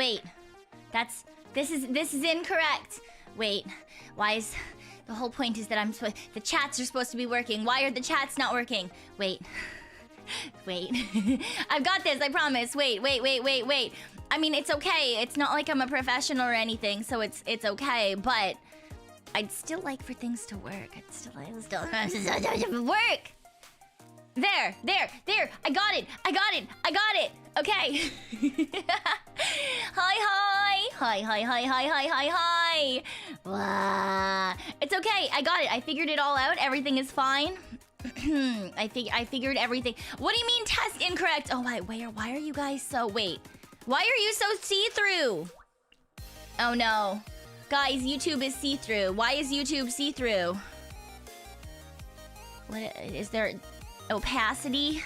Wait. This is incorrect. Wait. Why is... The whole point is that the chats are supposed to be working. Why are the chats not working? Wait. Wait. I've got this, I promise. Wait. I mean, it's okay. It's not like I'm a professional or anything, so it's okay, but I'd still like for things to work. I'd still work. There. I got it. Okay. Hi. Wow. It's okay. I got it. I figured it all out. Everything is fine. I figured everything. What do you mean test incorrect? Oh, why are you guys so... Wait. Why are you so see-through? Oh, no. Guys, YouTube is see-through. Why is YouTube see-through? What is there... Opacity?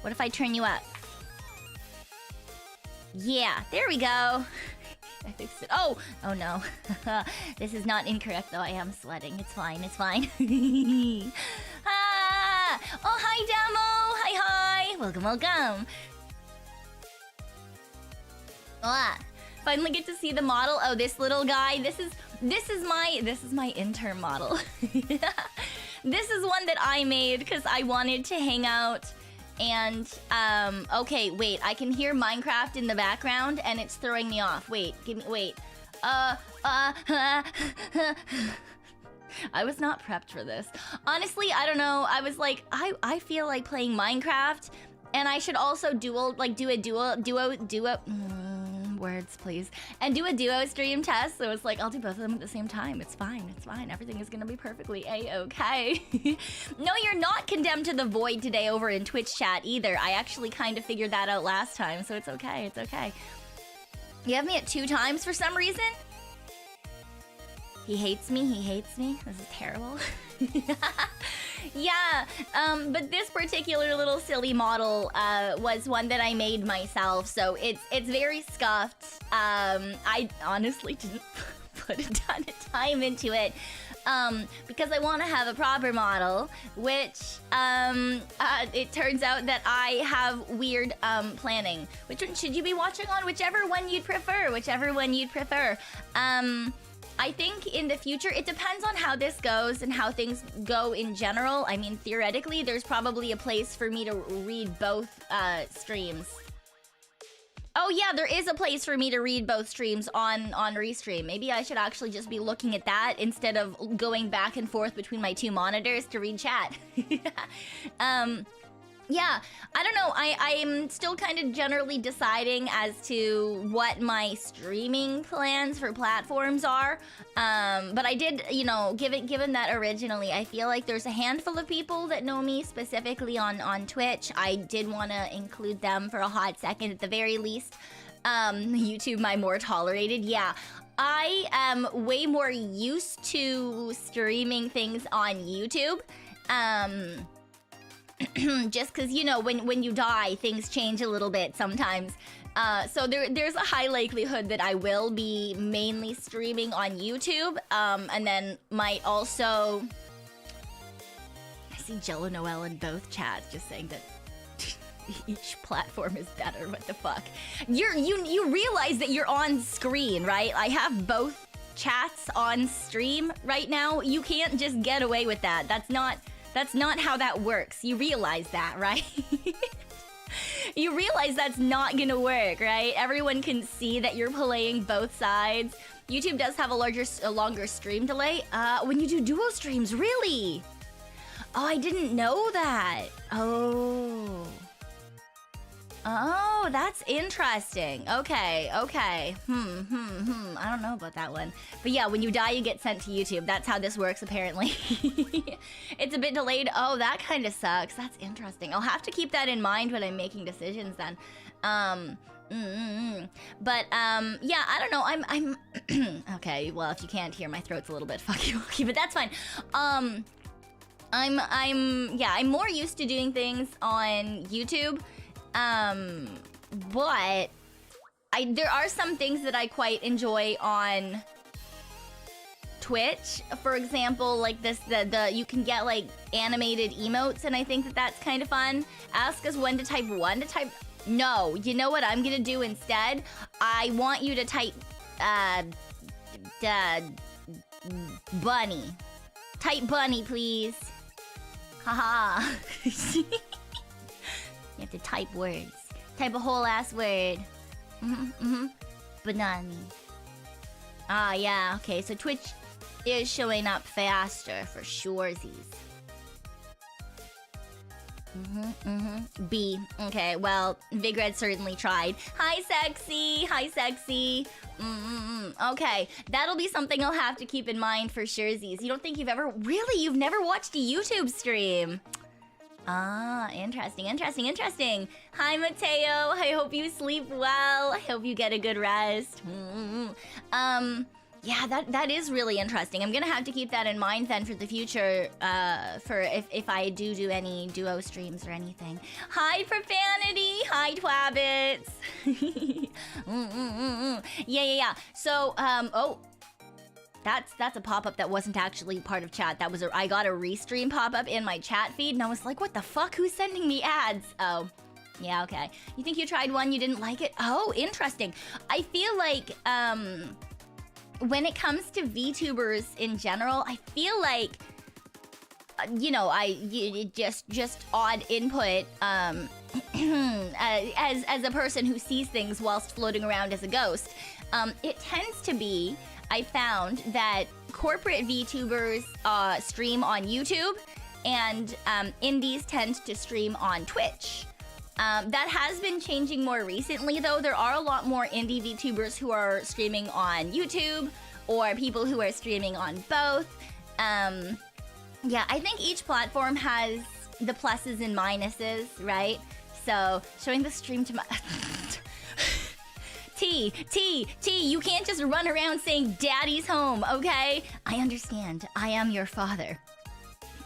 What if I turn you up? Yeah, there we go. I fixed it. Oh no. This is not incorrect though. I am sweating. It's fine. Ah! Oh, hi Damo. Hi. Welcome. Ah, finally get to see the model. Oh, this little guy. This is my intern model. This is one that I made because I wanted to hang out and, okay, wait, I can hear Minecraft in the background and it's throwing me off. Wait. I was not prepped for this. Honestly, I don't know. I was like, I feel like playing Minecraft and I should also do a duo, words please, and do a duo stream test. So it's like I'll do both of them at the same time. It's fine. Everything is gonna be perfectly a-okay. No, you're not condemned to the void today over in Twitch chat either. I actually kind of figured that out last time, so it's okay. You have me at 2 times for some reason? He hates me. This is terrible. Yeah, but this particular little silly model was one that I made myself, so it's very scuffed. I honestly didn't put a ton of time into it because I want to have a proper model, which it turns out that I have weird planning. Which one should you be watching on? Whichever one you'd prefer. I think in the future, it depends on how this goes and how things go in general. I mean, theoretically, there's probably a place for me to read both streams. Oh yeah, there is a place for me to read both streams on Restream. Maybe I should actually just be looking at that instead of going back and forth between my 2 monitors to read chat. Yeah, I don't know. I'm still kind of generally deciding as to what my streaming plans for platforms are. But I did, you know, given that originally, I feel like there's a handful of people that know me specifically on Twitch. I did want to include them for a hot second at the very least. YouTube, my more tolerated. Yeah, I am way more used to streaming things on YouTube. Just because, you know, when you die, things change a little bit sometimes. So there's a high likelihood that I will be mainly streaming on YouTube, and then might also... I see Jello Noel in both chats just saying that each platform is better. What the fuck? You realize that you're on screen, right? I have both chats on stream right now. You can't just get away with that. That's not how that works. You realize that, right? You realize that's not gonna work, right? Everyone can see that you're playing both sides. YouTube does have a longer stream delay. When you do duo streams, really? Oh, I didn't know that. Oh, that's interesting. Okay. I don't know about that one. But yeah, when you die, you get sent to YouTube. That's how this works, apparently. It's a bit delayed. Oh, that kind of sucks. That's interesting. I'll have to keep that in mind when I'm making decisions then. But, yeah, I don't know. I'm okay, well, if you can't hear, my throat's a little bit fucky, but that's fine. I'm more used to doing things on YouTube. But there are some things that I quite enjoy on Twitch. For example, like you can get like animated emotes, and I think that that's kind of fun. Ask us when to type 1 to type... No, you know what I'm gonna do instead? I want you to type bunny. Type bunny, please. Haha. You have to type words. Type a whole ass word. Banani. Ah, yeah, okay, so Twitch is showing up faster for surezies. B. Okay, well, Vigred certainly tried. Hi, sexy. Hi, sexy. Okay, that'll be something I'll have to keep in mind for surezies. You don't think you've ever... Really? You've never watched a YouTube stream? Ah, interesting, interesting, interesting. Hi, Mateo. I hope you sleep well. I hope you get a good rest. Yeah, that is really interesting. I'm gonna have to keep that in mind then for the future, for if I do any duo streams or anything. Hi, Profanity! Hi, Twabbits! Yeah. So, oh, that's a pop-up that wasn't actually part of chat. That was I got a restream pop-up in my chat feed, and I was like, what the fuck? Who's sending me ads? Oh, yeah, okay. You think you tried one, you didn't like it? Oh, interesting. I feel like, when it comes to VTubers in general, I feel like, you know, just odd input, as a person who sees things whilst floating around as a ghost, it tends to be, I found, that corporate VTubers stream on YouTube, and indies tend to stream on Twitch. That has been changing more recently, though. There are a lot more indie VTubers who are streaming on YouTube, or people who are streaming on both. Yeah, I think each platform has the pluses and minuses, right? So, showing the stream to my... T, you can't just run around saying daddy's home, okay? I understand. I am your father.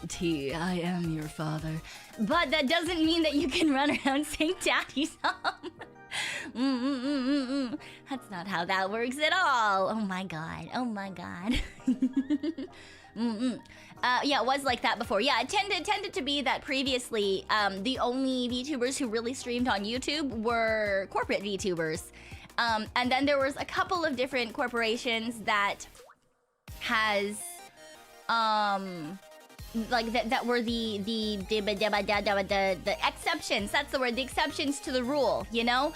T, I am your father. But that doesn't mean that you can run around saying daddy's home. That's not how that works at all. Oh my god. Oh my god. Yeah, it was like that before. Yeah, it tended to be that previously, the only VTubers who really streamed on YouTube were corporate VTubers. And then there was a couple of different corporations that has, like that were the exceptions. That's the word. The exceptions to the rule, you know,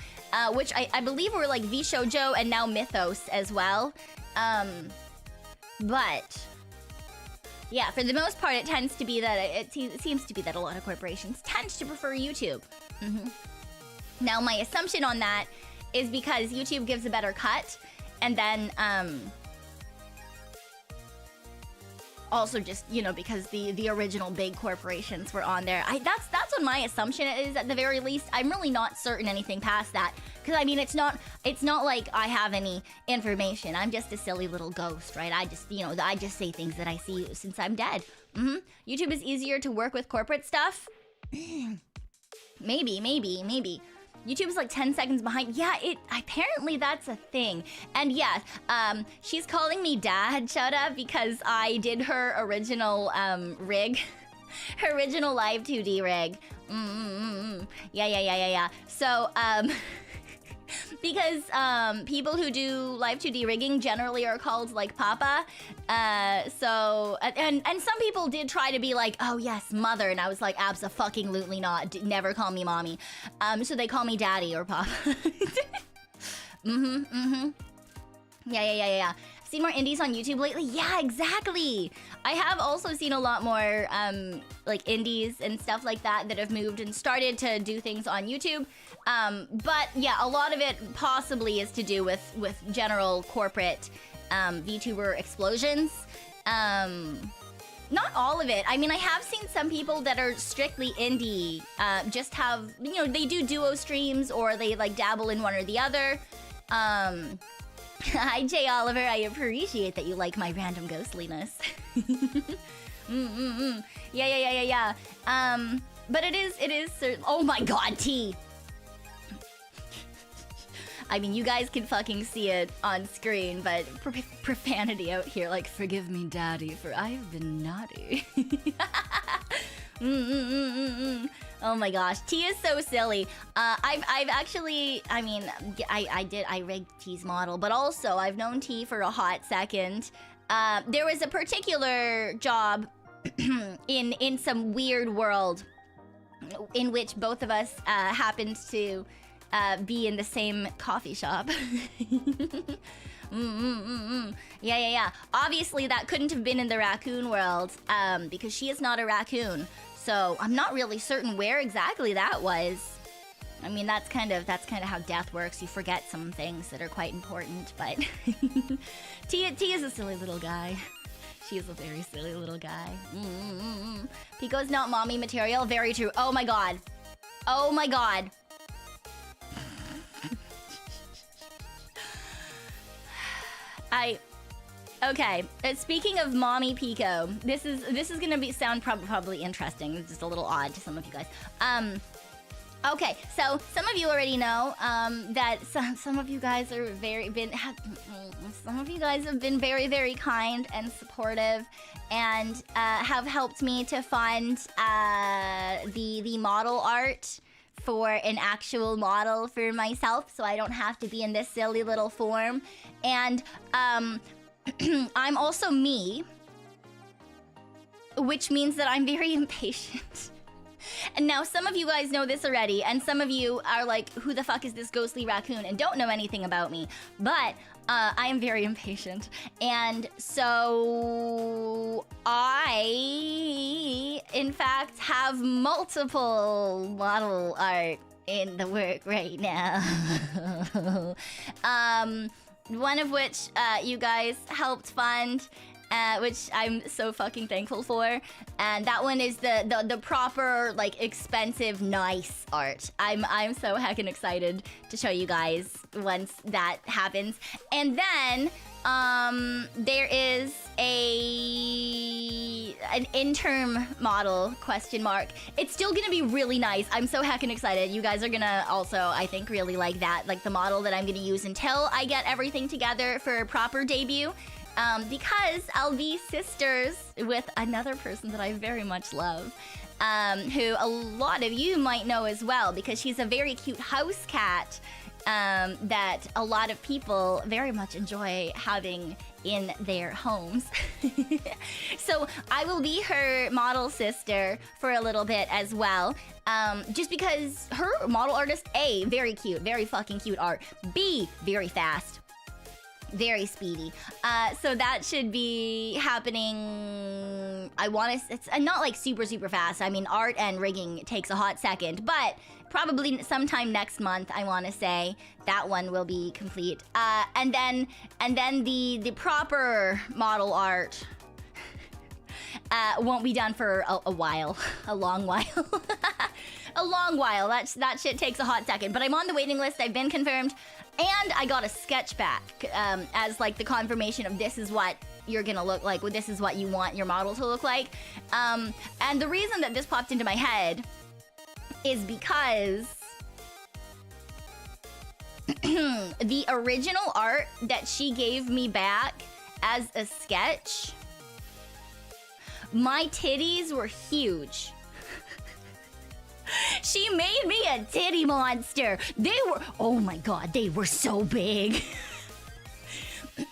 which I believe were like VShojo and now Mythos as well. But yeah, for the most part, it tends to be that it seems to be that a lot of corporations tend to prefer YouTube. Now, my assumption on that is because YouTube gives a better cut, and then also just, you know, because the original big corporations were on there. That's what my assumption is at the very least. I'm really not certain anything past that, because I mean it's not like I have any information. I'm just a silly little ghost, right? I just, you know, I just say things that I see since I'm dead. YouTube is easier to work with corporate stuff. Maybe. YouTube's like 10 seconds behind. Yeah, apparently that's a thing. And yeah, she's calling me dad, shut up, because I did her original rig. Her original live 2D rig. Yeah. So, because people who do live 2D rigging generally are called like Papa. So and some people did try to be like, oh yes, mother, and I was like, abso-fucking-lutely not. Never call me mommy. So they call me daddy or Papa. Yeah. Seen more indies on YouTube lately? Yeah, exactly. I have also seen a lot more like indies and stuff like that have moved and started to do things on YouTube. But yeah, a lot of it possibly is to do with general corporate VTuber explosions. Not all of it. I mean, I have seen some people that are strictly indie, just have, you know, they do duo streams or they like dabble in one or the other. Hi, Jay Oliver. I appreciate that you like my random ghostliness. Yeah. But it is certain. Oh my god, T. I mean, you guys can fucking see it on screen, but profanity out here, like, forgive me, daddy, for I have been naughty. Oh my gosh, T is so silly. I've actually, I mean, I rigged T's model, but also I've known T for a hot second. There was a particular job in some weird world in which both of us happened to be in the same coffee shop. Yeah. Obviously, that couldn't have been in the raccoon world because she is not a raccoon. So I'm not really certain where exactly that was. I mean, that's kind of how death works. You forget some things that are quite important, but T is a silly little guy. She is a very silly little guy. Pekoe's not mommy material. Very true. Oh my god. Oh my god. Okay. Speaking of mommy Pekoe, this is gonna sound probably interesting. It's just a little odd to some of you guys. Okay, so some of you already know that some of you guys are some of you guys have been very, very kind and supportive, and have helped me to fund the model art for an actual model for myself, so I don't have to be in this silly little form. And I'm also me, which means that I'm very impatient. And now some of you guys know this already, and some of you are like, who the fuck is this ghostly raccoon, and don't know anything about me. But I am very impatient. And so I, in fact, have multiple model art in the work right now. One of which you guys helped fund, which I'm so fucking thankful for. And that one is the proper, like, expensive, nice art. I'm so heckin' excited to show you guys once that happens. And then there is an interim model, question mark. It's still gonna be really nice. I'm so heckin' excited. You guys are gonna also, I think, really like that, like the model that I'm gonna use until I get everything together for a proper debut. Because I'll be sisters with another person that I very much love, who a lot of you might know as well, because she's a very cute house cat that a lot of people very much enjoy having in their homes. So I will be her model sister for a little bit as well, just because her model artist, A, very cute, very fucking cute art, B, very fast, very speedy. So that should be happening. It's not like super fast. I mean, art and rigging takes a hot second, but probably sometime next month, I want to say, that one will be complete. And then the proper model art won't be done for a while, a long while. A long while. That shit takes a hot second. But I'm on the waiting list. I've been confirmed. And I got a sketch back as like the confirmation of this is what you're gonna look like. This is what you want your model to look like. And the reason that this popped into my head is because the original art that she gave me back as a sketch, my titties were huge. She made me a titty monster. They were, oh my god, they were so big.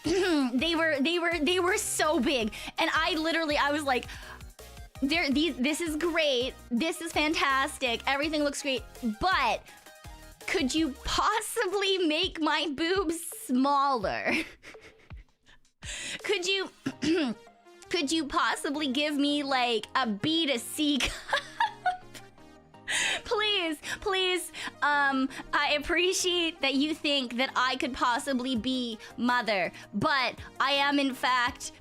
they were so big. And I was like, this is great. This is fantastic. Everything looks great. But could you possibly make my boobs smaller? Could you possibly give me like a B to C cup? Please, I appreciate that you think that I could possibly be mother, but I am in fact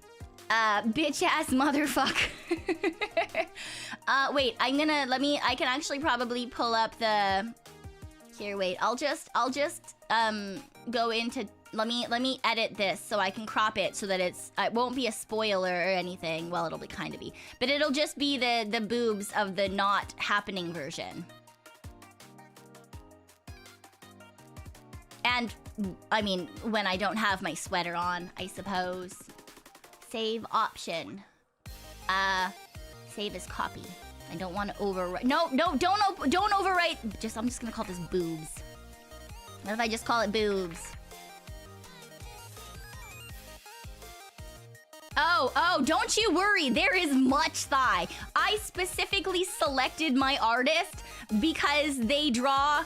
bitch-ass motherfucker. Wait, I can actually probably pull up the, here, wait, I'll just go into, let me edit this so I can crop it so that it won't be a spoiler or anything. Well, it'll be kind of be, but it'll just be the boobs of the not happening version. And, I mean, when I don't have my sweater on, I suppose. Save option. Save as copy. I don't want to overwrite. No, don't overwrite. I'm just gonna call this boobs. What if I just call it boobs? Oh, don't you worry. There is much thigh. I specifically selected my artist because they draw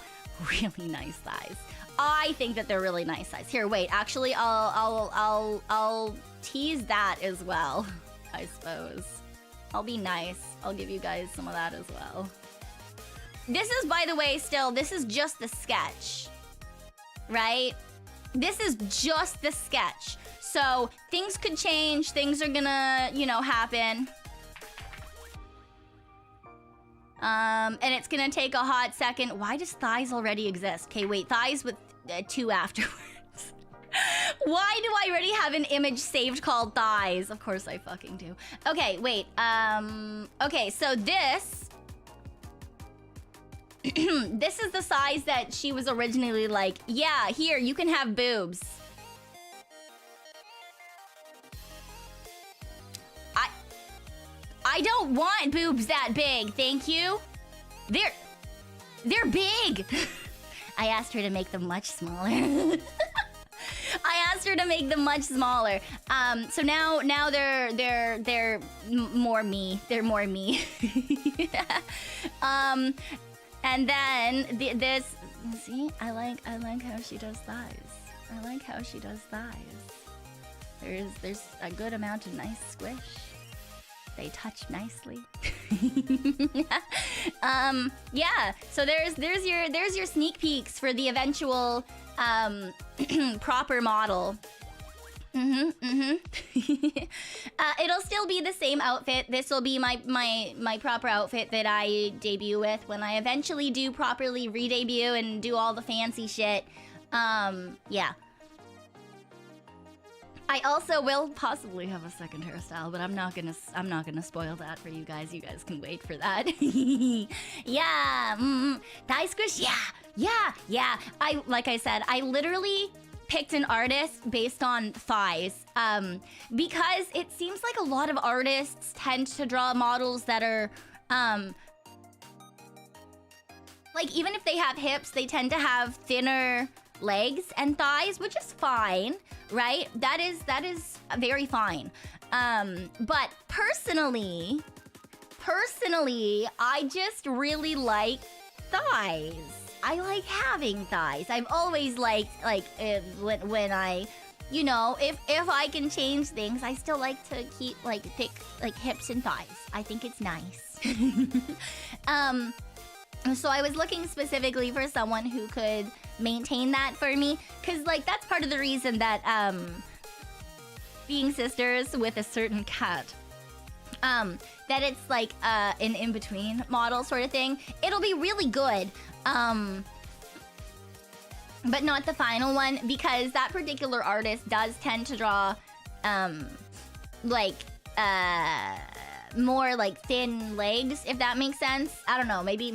really nice thighs. I think that they're really nice thighs. Here, wait. Actually, I'll tease that as well. I suppose. I'll be nice. I'll give you guys some of that as well. This is, by the way, this is just the sketch. Right? This is just the sketch. So, things could change. Things are gonna, happen. And it's gonna take a hot second. Why does thighs already exist? Okay, wait. Thighs with 2 afterwards. Why do I already have an image saved called thighs? Of course I fucking do. Okay, wait. Okay, so this... this is the size that she was originally like, yeah, here, you can have boobs. I don't want boobs that big, thank you. They're big. I asked her to make them much smaller. I asked her to make them much smaller. So now they're more me. They're more me. And then this. See, I like how she does thighs. I like how she does thighs. There's a good amount of nice squish. They touch nicely. Yeah. So there's your sneak peeks for the eventual proper model. It'll still be the same outfit. This will be my proper outfit that I debut with when I eventually do properly re-debut and do all the fancy shit. Yeah. I also will possibly have a second hairstyle, but I'm not gonna spoil that for you guys. You guys can wait for that. Yeah, thigh squish. Yeah. Like I said, I literally picked an artist based on thighs, because it seems like a lot of artists tend to draw models that are, like even if they have hips, they tend to have thinner legs and thighs, which is fine, right? That is very fine. But personally, I just really like thighs. I like having thighs. I've always liked, when I, if I can change things, I still like to keep, thick, hips and thighs. I think it's nice. So I was looking specifically for someone who could maintain that for me, because that's part of the reason that being sisters with a certain cat, that it's an in-between model sort of thing. It'll be really good, but not the final one, because that particular artist does tend to draw more thin legs, if that makes sense. I don't know, maybe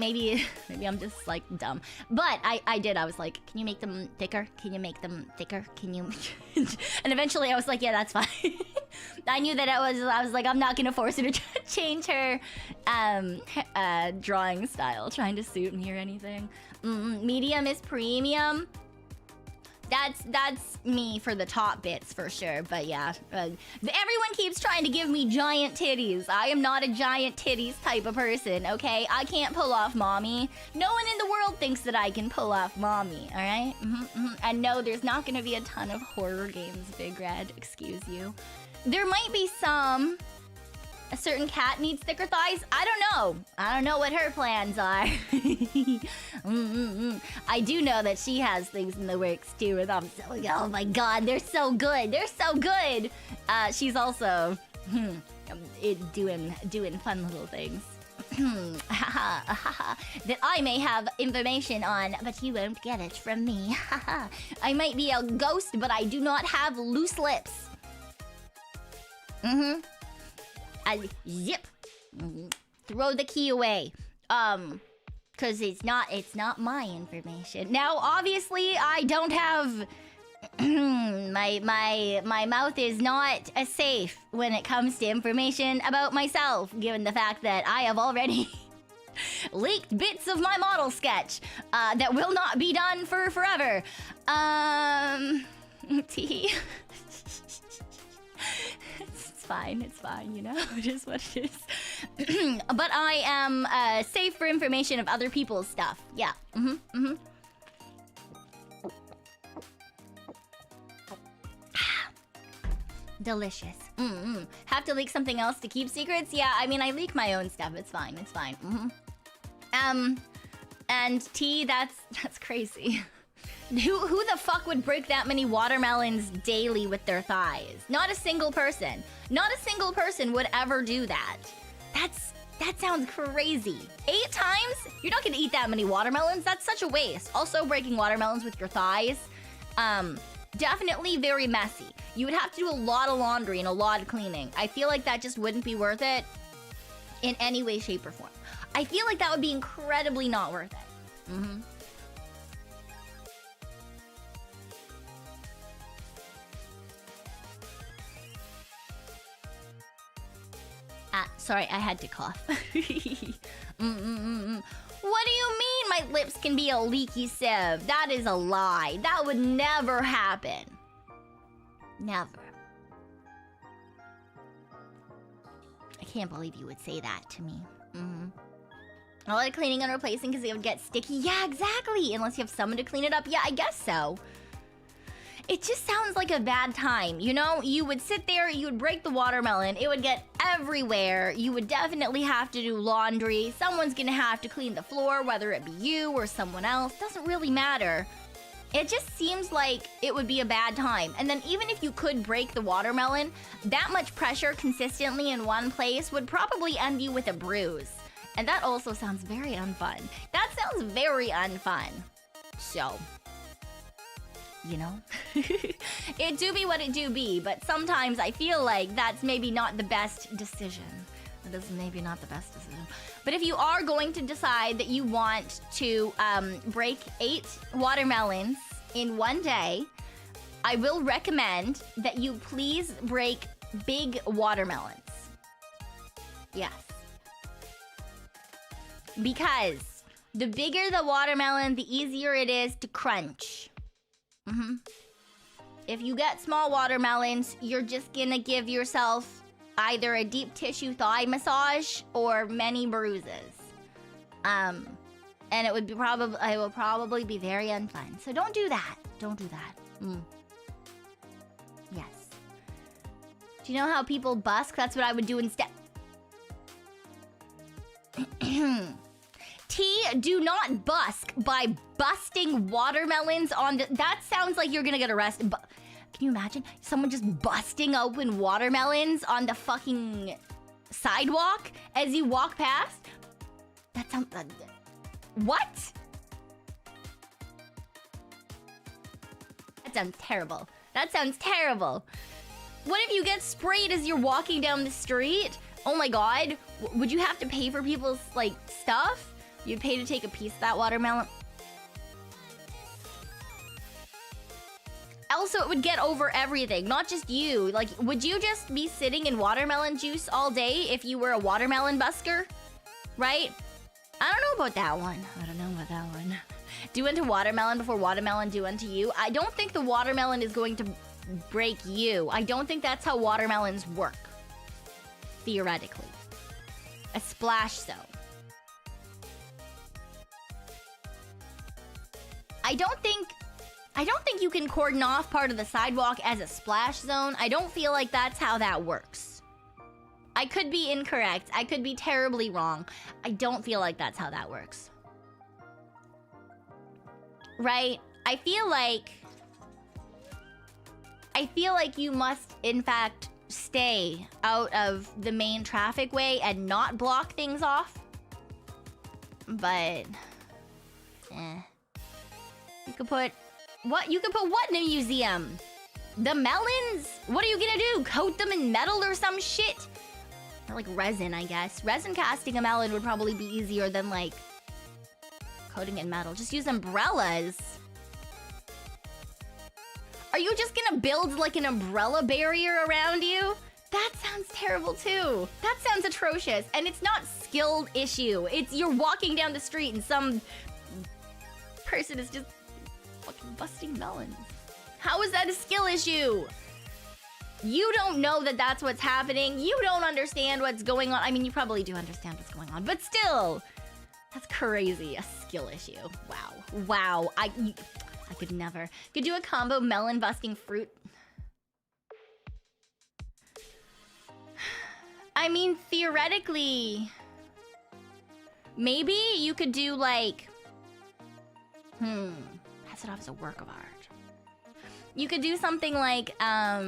I'm just dumb, but I was like, can you make them thicker? Can you make them thicker? Can you? And eventually I was like, yeah, that's fine. I knew that I was like, I'm not gonna force her to change her drawing style, trying to suit me or anything. Medium is premium. That's me for the top bits for sure, but yeah. Everyone keeps trying to give me giant titties. I am not a giant titties type of person, okay? I can't pull off mommy. No one in the world thinks that I can pull off mommy, alright? And no, there's not gonna be a ton of horror games, Big Red, excuse you. There might be some. A certain cat needs thicker thighs? I don't know what her plans are. I do know that she has things in the works too, and I'm so, oh my god, they're so good. They're so good. She's also doing fun little things. That I may have information on, but you won't get it from me. I might be a ghost, but I do not have loose lips. Zip. Throw the key away. Cause it's not my information. Now, obviously, I don't have my mouth is not as safe when it comes to information about myself, given the fact that I have already leaked bits of my model sketch that will not be done for forever. T. It's fine, you know, it is what it is. But I am safe for information of other people's stuff. Yeah. Delicious. Have to leak something else to keep secrets? Yeah, I mean, I leak my own stuff. It's fine. And T, that's crazy. Who the fuck would break that many watermelons daily with their thighs? Not a single person. Not a single person would ever do that. That sounds crazy. 8 times? You're not gonna eat that many watermelons? That's such a waste. Also, breaking watermelons with your thighs, definitely very messy. You would have to do a lot of laundry and a lot of cleaning. I feel like that just wouldn't be worth it in any way, shape, or form. I feel like that would be incredibly not worth it. Sorry, I had to cough. What do you mean my lips can be a leaky sieve? That is a lie. That would never happen. Never. I can't believe you would say that to me. A lot of cleaning and replacing because they would get sticky. Yeah, exactly. Unless you have someone to clean it up. Yeah, I guess so. It just sounds like a bad time, you know? You would sit there, you would break the watermelon, it would get everywhere. You would definitely have to do laundry. Someone's gonna have to clean the floor, whether it be you or someone else. Doesn't really matter. It just seems like it would be a bad time. And then even if you could break the watermelon, that much pressure consistently in one place would probably end you with a bruise. And that also sounds very unfun. That sounds very unfun. So, you know? It do be what it do be, but sometimes I feel like that's maybe not the best decision. That is maybe not the best decision. But if you are going to decide that you want to break 8 watermelons in one day, I will recommend that you please break big watermelons. Yes. Because the bigger the watermelon, the easier it is to crunch. If you get small watermelons, you're just gonna give yourself either a deep tissue thigh massage or many bruises. And it will probably be very unfun. So don't do that. Don't do that. Yes. Do you know how people busk? That's what I would do instead. T, do not busk by busting watermelons on the... That sounds like you're gonna get arrested. Can you imagine? Someone just busting open watermelons on the fucking sidewalk as you walk past? That sounds... what? That sounds terrible. That sounds terrible. What if you get sprayed as you're walking down the street? Oh my god. Would you have to pay for people's, like, stuff? You'd pay to take a piece of that watermelon? Also, it would get over everything, not just you. Like, would you just be sitting in watermelon juice all day if you were a watermelon busker? Right? I don't know about that one. Do unto watermelon before watermelon do unto you. I don't think the watermelon is going to break you. I don't think that's how watermelons work. Theoretically. A splash zone. I don't think you can cordon off part of the sidewalk as a splash zone. I don't feel like that's how that works. I could be incorrect. I could be terribly wrong. I don't feel like that's how that works. Right? I feel like you must, in fact, stay out of the main traffic way and not block things off. But, You could put what in a museum? The melons? What are you gonna do? Coat them in metal or some shit? Or like resin, I guess. Resin casting a melon would probably be easier than like coating in metal. Just use umbrellas. Are you just gonna build like an umbrella barrier around you? That sounds terrible too. That sounds atrocious. And it's not skilled issue. It's you're walking down the street and some person is just fucking busting melons. How is that a skill issue? You don't know that that's what's happening. You don't understand what's going on. I mean, you probably do understand what's going on, but still, that's crazy. A skill issue. Wow. Wow. I could never. Could do a combo melon busking fruit. I mean, theoretically, maybe you could do like, pass it off as a work of art. You could do something like, a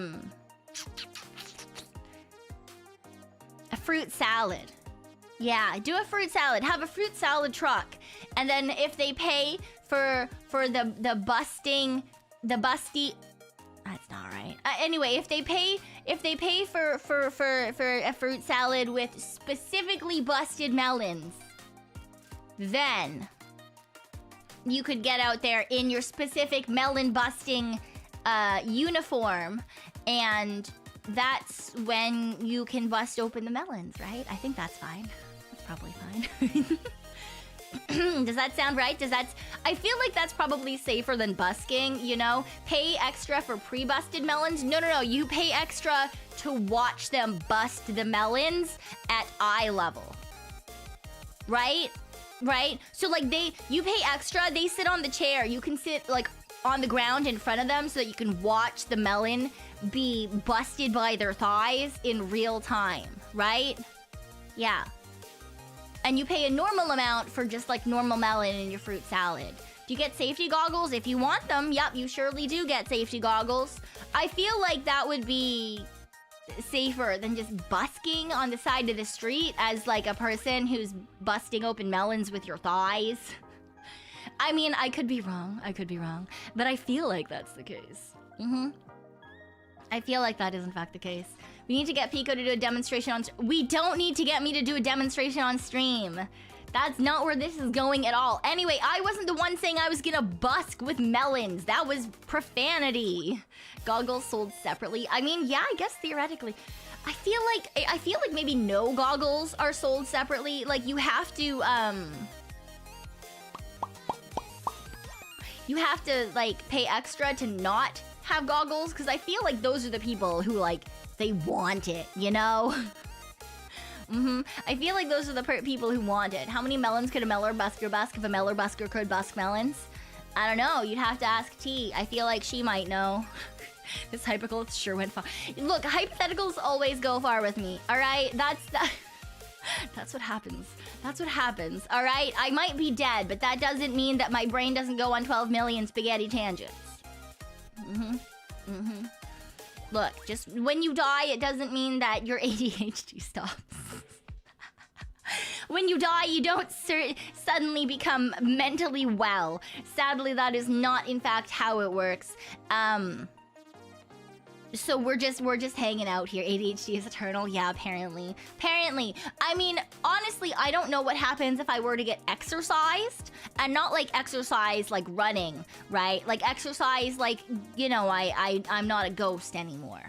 fruit salad. Yeah, do a fruit salad. Have a fruit salad truck. And then if they pay for the busty, that's not right. Anyway, if they pay for a fruit salad with specifically busted melons, then you could get out there in your specific melon busting uniform, and that's when you can bust open the melons, right? I think that's fine. That's probably fine. Does that sound right? I feel like that's probably safer than busking, you know? Pay extra for pre-busted melons? No. You pay extra to watch them bust the melons at eye level. Right? So like you pay extra, they sit on the chair. You can sit like on the ground in front of them so that you can watch the melon be busted by their thighs in real time, right? Yeah. And you pay a normal amount for just like normal melon in your fruit salad. Do you get safety goggles? If you want them, yep, you surely do get safety goggles. I feel like that would be safer than just busking on the side of the street as like a person who's busting open melons with your thighs. I mean, I could be wrong, but I feel like that's the case. I feel like that is in fact the case. We need to get Pekoe to do a demonstration on... We don't need to get me to do a demonstration on stream. That's not where this is going at all. Anyway, I wasn't the one saying I was gonna busk with melons. That was profanity. Goggles sold separately. I mean, yeah, I guess theoretically. I feel like maybe no goggles are sold separately. Like, you have to, you have to, like, pay extra to not have goggles, because I feel like those are the people who, like, they want it, you know? I feel like those are the people who want it. How many melons could a meller busker busk if a meller busker could busk melons? I don't know. You'd have to ask T. I feel like she might know. This hypothetical sure went far. Look, hypotheticals always go far with me, alright? That's what happens. That's what happens, alright? I might be dead, but that doesn't mean that my brain doesn't go on 12 million spaghetti tangents. Look, just when you die, it doesn't mean that your ADHD stops. When you die, you don't suddenly become mentally well. Sadly, that is not, in fact, how it works. So we're just hanging out here. ADHD is eternal. Yeah, apparently. I mean, honestly, I don't know what happens if I were to get exercised, and not like exercise like running, right? Like exercise like, you know, I'm not a ghost anymore.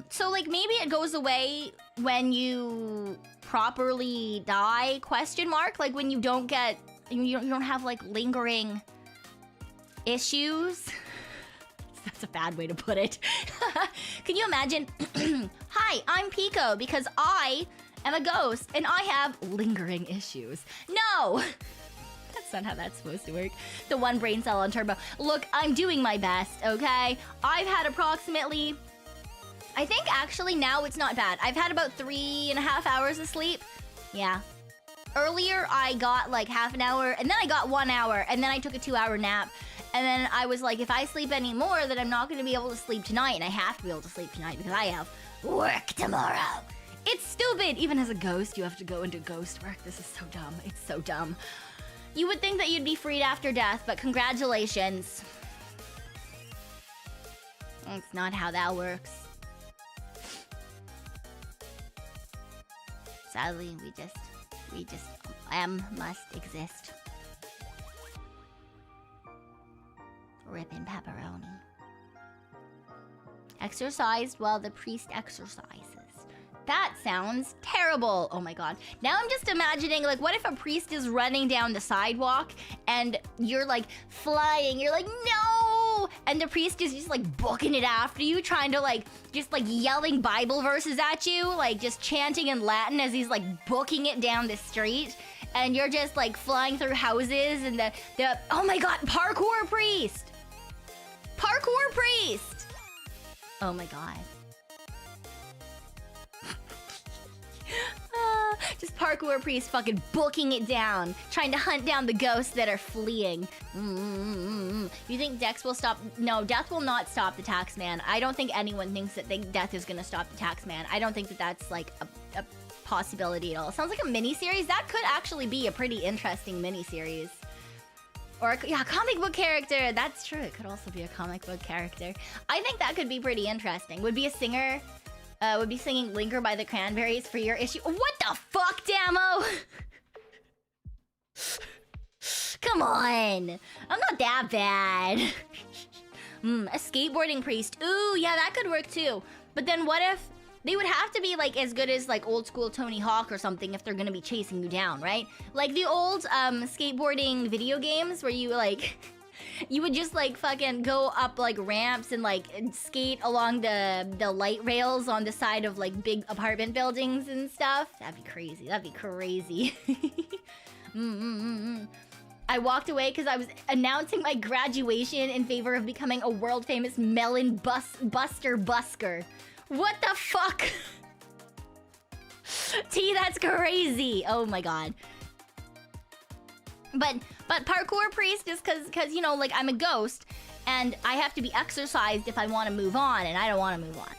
So like maybe it goes away when you properly die, ? Like when you don't get, you don't have like lingering issues. That's a bad way to put it. Can you imagine? Hi, I'm Pekoe because I am a ghost and I have lingering issues. No! That's not how that's supposed to work. The one brain cell on turbo. Look, I'm doing my best, okay? I've had approximately... I think actually now it's not bad. I've had about 3.5 hours of sleep. Yeah. Earlier I got like half an hour and then I got 1 hour and then I took a 2-hour nap. And then I was like, if I sleep any more, then I'm not going to be able to sleep tonight. And I have to be able to sleep tonight because I have work tomorrow. It's stupid. Even as a ghost, you have to go and do ghost work. This is so dumb. It's so dumb. You would think that you'd be freed after death, but congratulations. That's not how that works. Sadly, we just must exist. Rippin' pepperoni. Exercised while the priest exercises. That sounds terrible. Oh my god. Now I'm just imagining, like, what if a priest is running down the sidewalk and you're like flying, you're like, no! And the priest is just like booking it after you, trying to like, just like yelling Bible verses at you, like just chanting in Latin as he's like booking it down the street. And you're just like flying through houses and the oh my god, parkour priest! Parkour priest! Oh my god. Just parkour priest fucking booking it down, trying to hunt down the ghosts that are fleeing. You think Dex will stop? No, death will not stop the tax man. I don't think anyone thinks that death is gonna stop the tax man. I don't think that that's like a possibility at all. Sounds like a mini-series. That could actually be a pretty interesting mini-series. Or, yeah, comic book character. That's true. It could also be a comic book character. I think that could be pretty interesting. Would be a singer. Would be singing Linger by the Cranberries for your issue. What the fuck, Damo? Come on. I'm not that bad. A skateboarding priest. Ooh, yeah, that could work too. But then what if they would have to be like as good as like old school Tony Hawk or something if they're gonna be chasing you down, right? Like the old skateboarding video games where you like you would just like fucking go up like ramps and like skate along the light rails on the side of like big apartment buildings and stuff. That'd be crazy. That'd be crazy. I walked away because I was announcing my graduation in favor of becoming a world famous melon busker. What the fuck? T, that's crazy. Oh my god. But parkour priest is cause you know, like I'm a ghost and I have to be exercised if I want to move on, and I don't want to move on.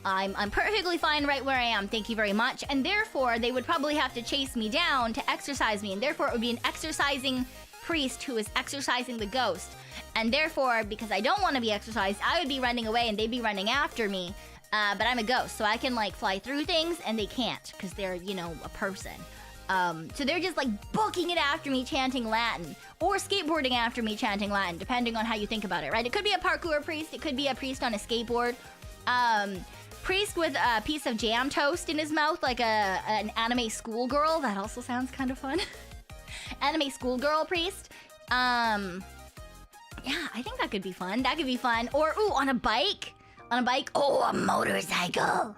I'm perfectly fine right where I am, thank you very much. And therefore they would probably have to chase me down to exercise me, and therefore it would be an exercising priest who is exercising the ghost. And therefore, because I don't want to be exercised, I would be running away and they'd be running after me. But I'm a ghost, so I can like fly through things and they can't because they're, you know, a person. So they're just like booking it after me chanting Latin, or skateboarding after me chanting Latin, depending on how you think about it, right? It could be a parkour priest, it could be a priest on a skateboard. Priest with a piece of jam toast in his mouth, like an anime schoolgirl. That also sounds kind of fun. Anime schoolgirl priest. Yeah, I think that could be fun. That could be fun. Or, ooh, on a bike. On a bike. Oh, a motorcycle.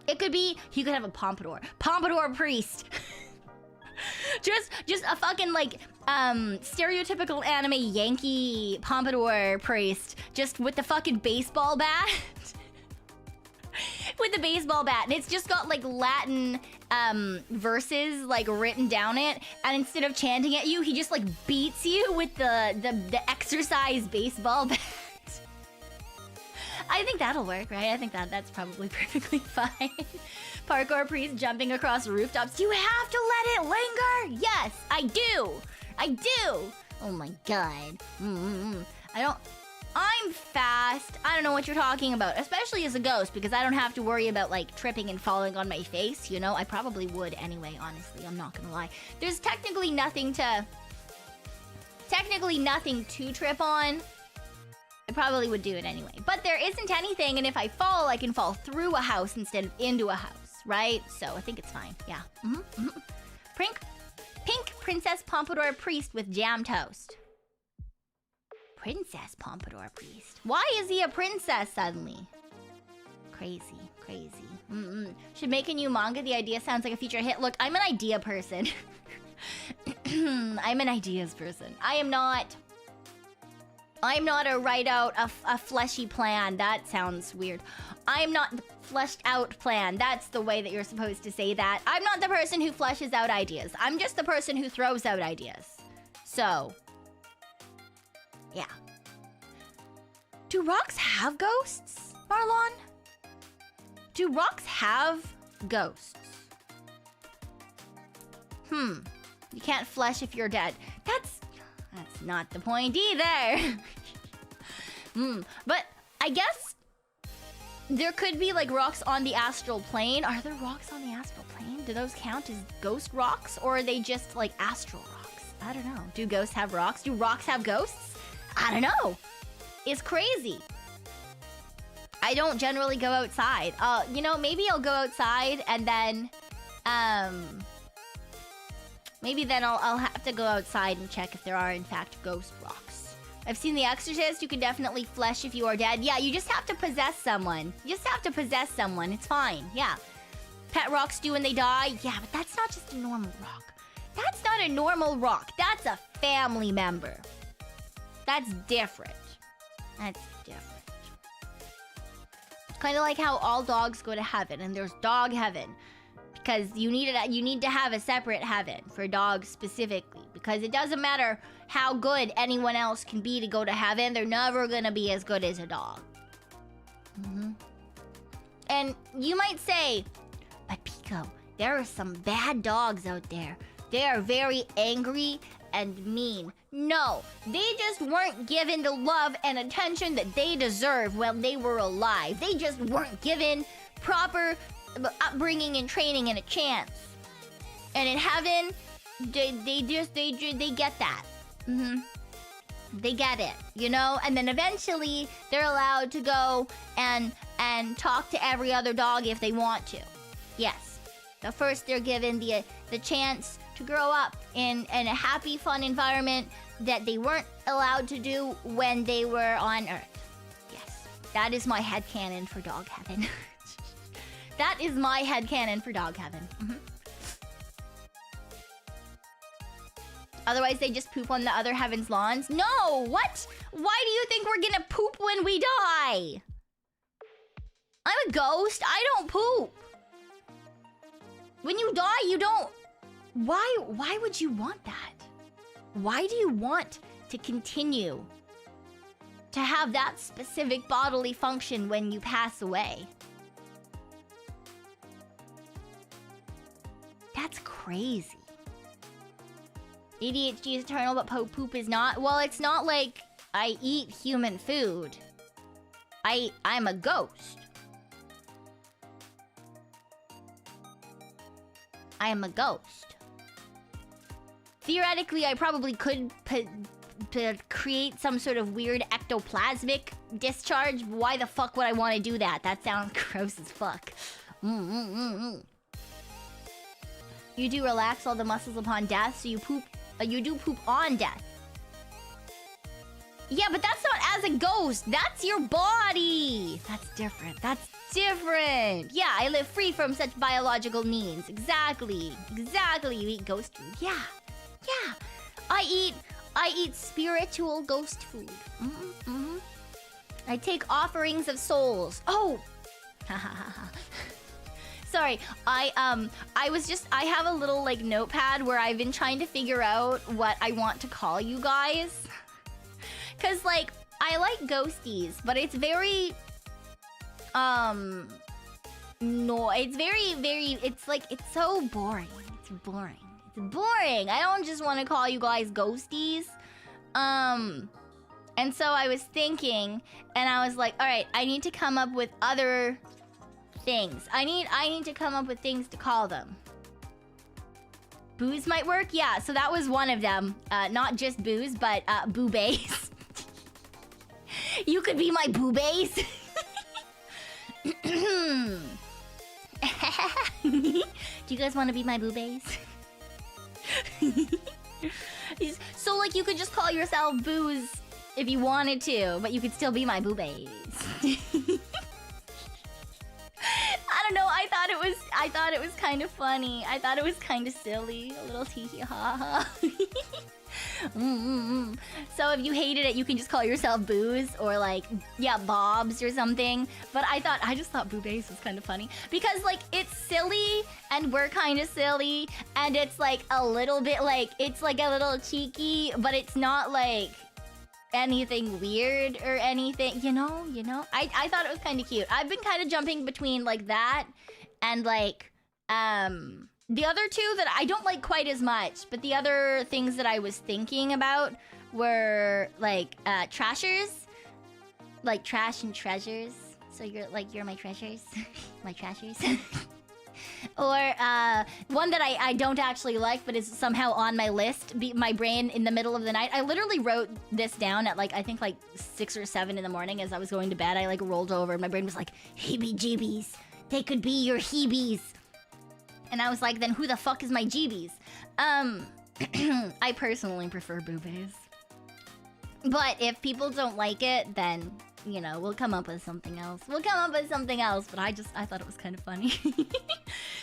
It could be, he could have a pompadour. Pompadour priest. just a fucking like stereotypical anime Yankee pompadour priest, just with the fucking baseball bat. With the baseball bat, and it's just got like Latin verses like written down it, and instead of chanting at you, he just like beats you with the exercise baseball bat. I think that'll work, right? I think that's probably perfectly fine. Parkour priest jumping across rooftops. You have to let it linger! Yes, I do! I do! Oh my god. I'm fast. I don't know what you're talking about, especially as a ghost, because I don't have to worry about like tripping and falling on my face, you know? I probably would anyway, honestly. I'm not gonna lie. There's technically nothing to trip on. I probably would do it anyway. But there isn't anything, and if I fall, I can fall through a house instead of into a house, right? So I think it's fine. Yeah. Pink Princess Pompadour Priest with jam toast. Princess Pompadour Priest. Why is he a princess suddenly? Crazy. Should make a new manga. The idea sounds like a future hit. Look, I'm an idea person. I'm an ideas person. I'm not a write out a fleshy plan. That sounds weird. I'm not the fleshed out plan. That's the way that you're supposed to say that. I'm not the person who fleshes out ideas. I'm just the person who throws out ideas. So, yeah. Do rocks have ghosts, Marlon? Do rocks have ghosts? You can't flesh if you're dead. That's not the point either. But I guess there could be like rocks on the astral plane. Are there rocks on the astral plane? Do those count as ghost rocks, or are they just like astral rocks? I don't know. Do ghosts have rocks? Do rocks have ghosts? I don't know. It's crazy. I don't generally go outside. You know, maybe I'll go outside and then, maybe then I'll have to go outside and check if there are, in fact, ghost rocks. I've seen The Exorcist. You can definitely flesh if you are dead. Yeah, you just have to possess someone. You just have to possess someone. It's fine. Yeah. Pet rocks do when they die. Yeah, but that's not just a normal rock. That's not a normal rock. That's a family member. That's different. That's different. It's kind of like how all dogs go to heaven, and there's dog heaven. Because you need to have a separate heaven for dogs specifically. Because it doesn't matter how good anyone else can be to go to heaven, they're never gonna be as good as a dog. And you might say, but Pico, there are some bad dogs out there. They are very angry and mean. No, they just weren't given the love and attention that they deserve when they were alive. They just weren't given proper upbringing and training and a chance. And in heaven, they get that. They get it, you know? And then eventually they're allowed to go and talk to every other dog if they want to. Yes. But first they're given the chance to grow up in a happy, fun environment that they weren't allowed to do when they were on Earth. Yes. That is my headcanon for dog heaven. That is my headcanon for dog heaven. Otherwise, they just poop on the other heaven's lawns? No! What? Why do you think we're gonna poop when we die? I'm a ghost. I don't poop. When you die, you don't... Why would you want that? Why do you want to continue to have that specific bodily function when you pass away? That's crazy. ADHD is eternal, but poop is not. Well, it's not like I eat human food. I'm a ghost. I am a ghost. Theoretically, I probably could create some sort of weird ectoplasmic discharge. Why the fuck would I want to do that? That sounds gross as fuck. You do relax all the muscles upon death, so you poop. You do poop on death. Yeah, but that's not as a ghost. That's your body. That's different. That's different. Yeah, I live free from such biological needs. Exactly. Exactly. You eat ghost food. Yeah. Yeah. I eat spiritual ghost food. I take offerings of souls. Oh. Sorry, I have a little like notepad where I've been trying to figure out what I want to call you guys. Cause like, I like ghosties, but it's very, no, it's very, it's like, it's so boring. It's boring. It's boring. I don't just want to call you guys ghosties. And so I was thinking, and I was like, all right, I need to come up with other things. I need to come up with things to call them. Booze might work? Yeah, so that was one of them. Not just booze, but boobays. You could be my boobays. Do you guys want to be my boobays? So like you could just call yourself Booze if you wanted to, but you could still be my boobays. I don't know, I thought it was kind of funny. I thought it was kind of silly. A little tee hee ha ha. So if you hated it, you can just call yourself Booze or like, yeah, Bobs or something. But I just thought Boobays was kind of funny. Because like, it's silly and we're kind of silly. And it's like a little bit like, it's like a little cheeky, but it's not like anything weird or anything, you know? I thought it was kind of cute. I've been kind of jumping between like that and like, the other two that I don't like quite as much, but the other things that I was thinking about were like trashers, like trash and treasures. So you're my treasures, my trashers. Or one that I don't actually like, but is somehow on my list. My brain in the middle of the night. I literally wrote this down at like, I think like 6 or 7 in the morning as I was going to bed. I like rolled over and my brain was like, heebie-jeebies. They could be your heebies. And I was like, then who the fuck is my jeebies? I personally prefer boobies. But if people don't like it, then, you know, we'll come up with something else. But I thought it was kind of funny.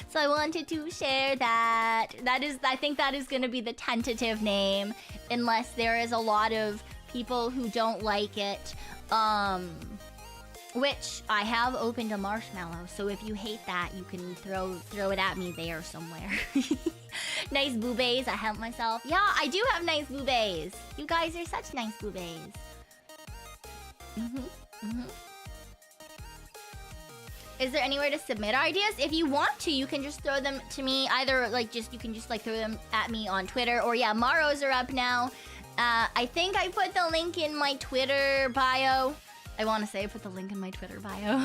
So I wanted to share that. I think that is going to be the tentative name, unless there is a lot of people who don't like it. Which I have opened a marshmallow, so if you hate that, you can throw it at me there somewhere. Nice boobies, I help myself. Yeah, I do have nice boobies. You guys are such nice boobies. Is there anywhere to submit ideas? If you want to, you can just throw them to me. Either like you can just like throw them at me on Twitter, or yeah, Maros are up now. I think I put the link in my Twitter bio. I want to say I put the link in my Twitter bio.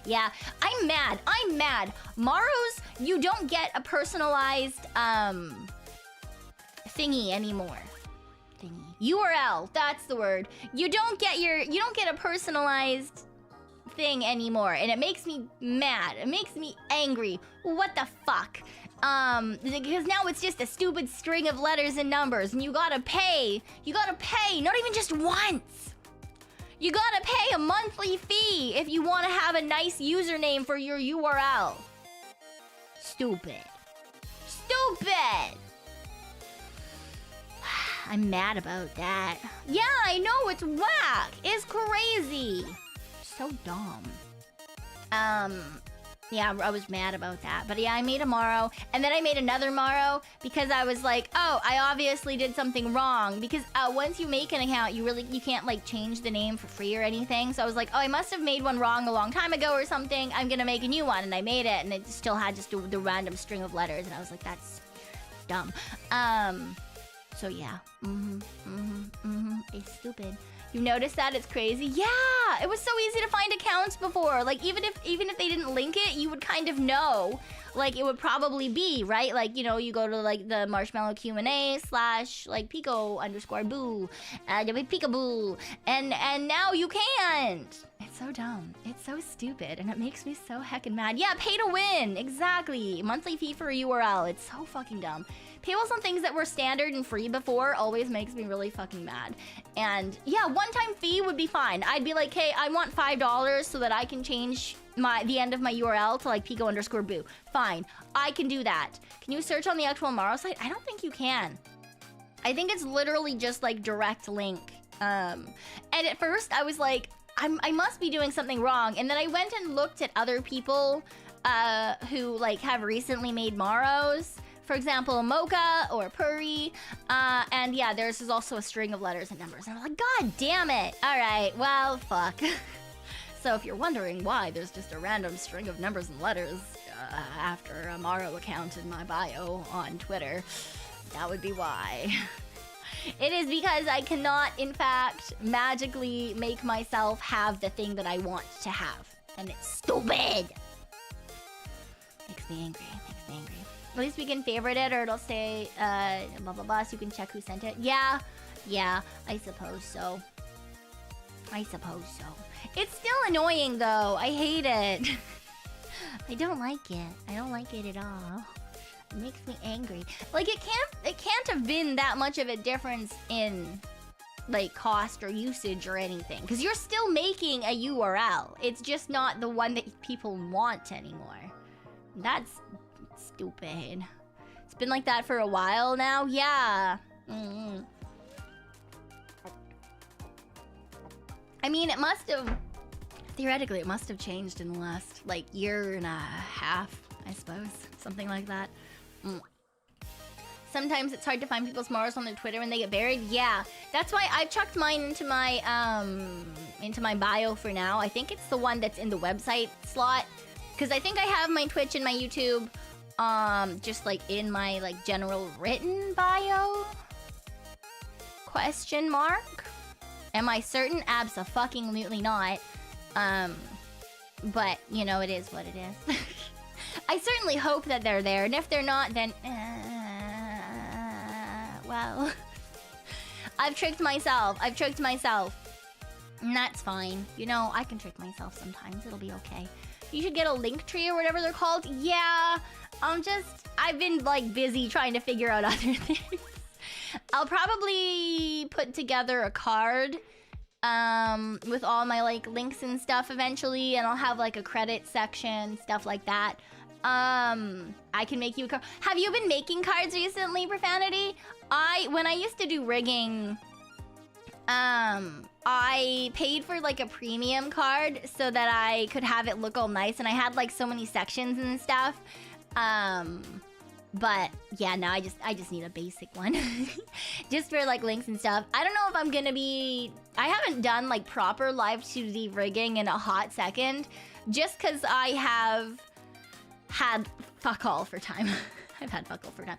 Yeah, I'm mad. Maros, you don't get a personalized thingy anymore. URL, that's the word. You don't get a personalized thing anymore, and it makes me mad. It makes me angry. What the fuck? Because now it's just a stupid string of letters and numbers, and you gotta pay, not even just once. You gotta pay a monthly fee if you want to have a nice username for your URL. Stupid. I'm mad about that. Yeah, I know, it's whack. It's crazy. So dumb. Yeah, I was mad about that. But yeah, I made a Maro, and then I made another Maro because I was like, oh, I obviously did something wrong. Because once you make an account, you can't like change the name for free or anything. So I was like, oh, I must have made one wrong a long time ago or something. I'm gonna make a new one, and I made it, and it still had just the random string of letters, and I was like, that's dumb. So yeah, it's stupid. You notice that? It's crazy. Yeah, it was so easy to find accounts before. Like even if they didn't link it, you would kind of know. Like it would probably be right. Like, you know, you go to like the Marshmallow Q&A / like Pekoe_boo, Peekaboo, and now you can't. It's so dumb. It's so stupid, and it makes me so heckin' mad. Yeah, pay to win. Exactly. Monthly fee for a URL. It's so fucking dumb. Paywalls on things that were standard and free before always makes me really fucking mad. And yeah, one-time fee would be fine. I'd be like, hey, I want $5 so that I can change the end of my URL to like Pekoe_boo. Fine, I can do that. Can you search on the actual Maro site? I don't think you can. I think it's literally just like direct link. And at first I was like, I must be doing something wrong. And then I went and looked at other people who like have recently made Maros. For example, Mocha or Puri. And yeah, theirs is also a string of letters and numbers. And I was like, God damn it. All right, well, fuck. So if you're wondering why there's just a random string of numbers and letters after a Maro account in my bio on Twitter, that would be why. It is because I cannot, in fact, magically make myself have the thing that I want to have. And it's stupid. Makes me angry. At least we can favorite it, or it'll say, blah, blah, blah, so you can check who sent it. Yeah, I suppose so. It's still annoying, though. I hate it. I don't like it. I don't like it at all. It makes me angry. Like, it can't have been that much of a difference in, like, cost or usage or anything. Because you're still making a URL. It's just not the one that people want anymore. That's stupid. It's been like that for a while now. Yeah. I mean, it must have... Theoretically, it must have changed in the last, like, year and a half, I suppose. Something like that. Sometimes it's hard to find people's Maros on their Twitter when they get buried. Yeah, that's why I've chucked mine into my bio for now. I think it's the one that's in the website slot. Because I think I have my Twitch and my YouTube just like in my like general written bio? Question mark? Am I certain? Abso-fucking-lutely not. But, you know, it is what it is. I certainly hope that they're there, and if they're not, then... well... I've tricked myself. I've tricked myself. And that's fine. You know, I can trick myself sometimes. It'll be okay. You should get a link tree or whatever they're called. Yeah, I've been, like, busy trying to figure out other things. I'll probably put together a card with all my, like, links and stuff eventually, and I'll have, like, a credit section, stuff like that. I can make you a card. Have you been making cards recently, Profanity? When I used to do rigging, I paid for, like, a premium card so that I could have it look all nice, and I had, like, so many sections and stuff. But yeah, no, I just need a basic one. Just for, like, links and stuff. I don't know if I'm gonna be... I haven't done, like, proper live 2D rigging in a hot second, just because I have had fuck all for time. I've had fuck all for time.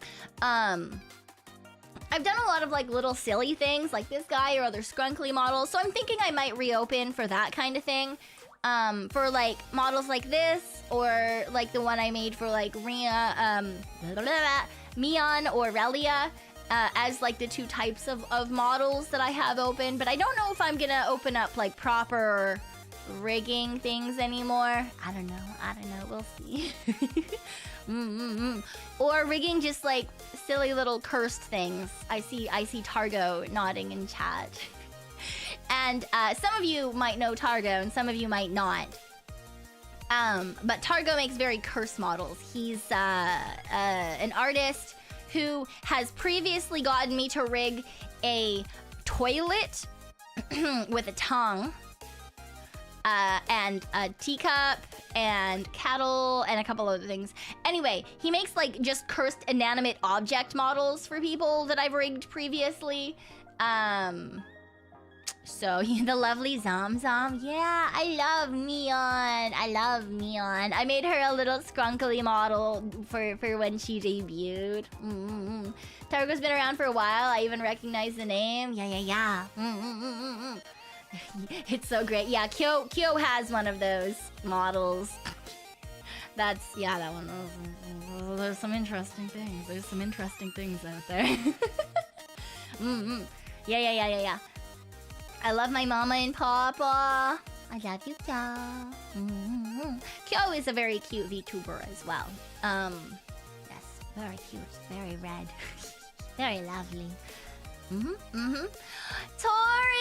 I've done a lot of, like, little silly things, like this guy or other scrunkly models, so I'm thinking I might reopen for that kind of thing. For, like, models like this, or, like, the one I made for, like, Mion or Relia, as, like, the two types of models that I have open. But I don't know if I'm gonna open up, like, proper rigging things anymore. I don't know, we'll see. Or rigging just, like, silly little cursed things. I see Targo nodding in chat. And some of you might know Targo and some of you might not. But Targo makes very cursed models. He's an artist who has previously gotten me to rig a toilet with a tongue, and a teacup, and kettle, and a couple other things. Anyway, he makes, like, just cursed inanimate object models for people that I've rigged previously. So, the lovely Zom. Yeah, I love Neon. I made her a little scrunkly model for when she debuted. Targo's been around for a while. I even recognize the name. Yeah. It's so great. Yeah, Kyo has one of those models. That one. There's some interesting things. There's some interesting things out there. Yeah. I love my mama and papa. I love you, too. Kyo is a very cute VTuber as well. Yes, very cute, very red, very lovely. Tori!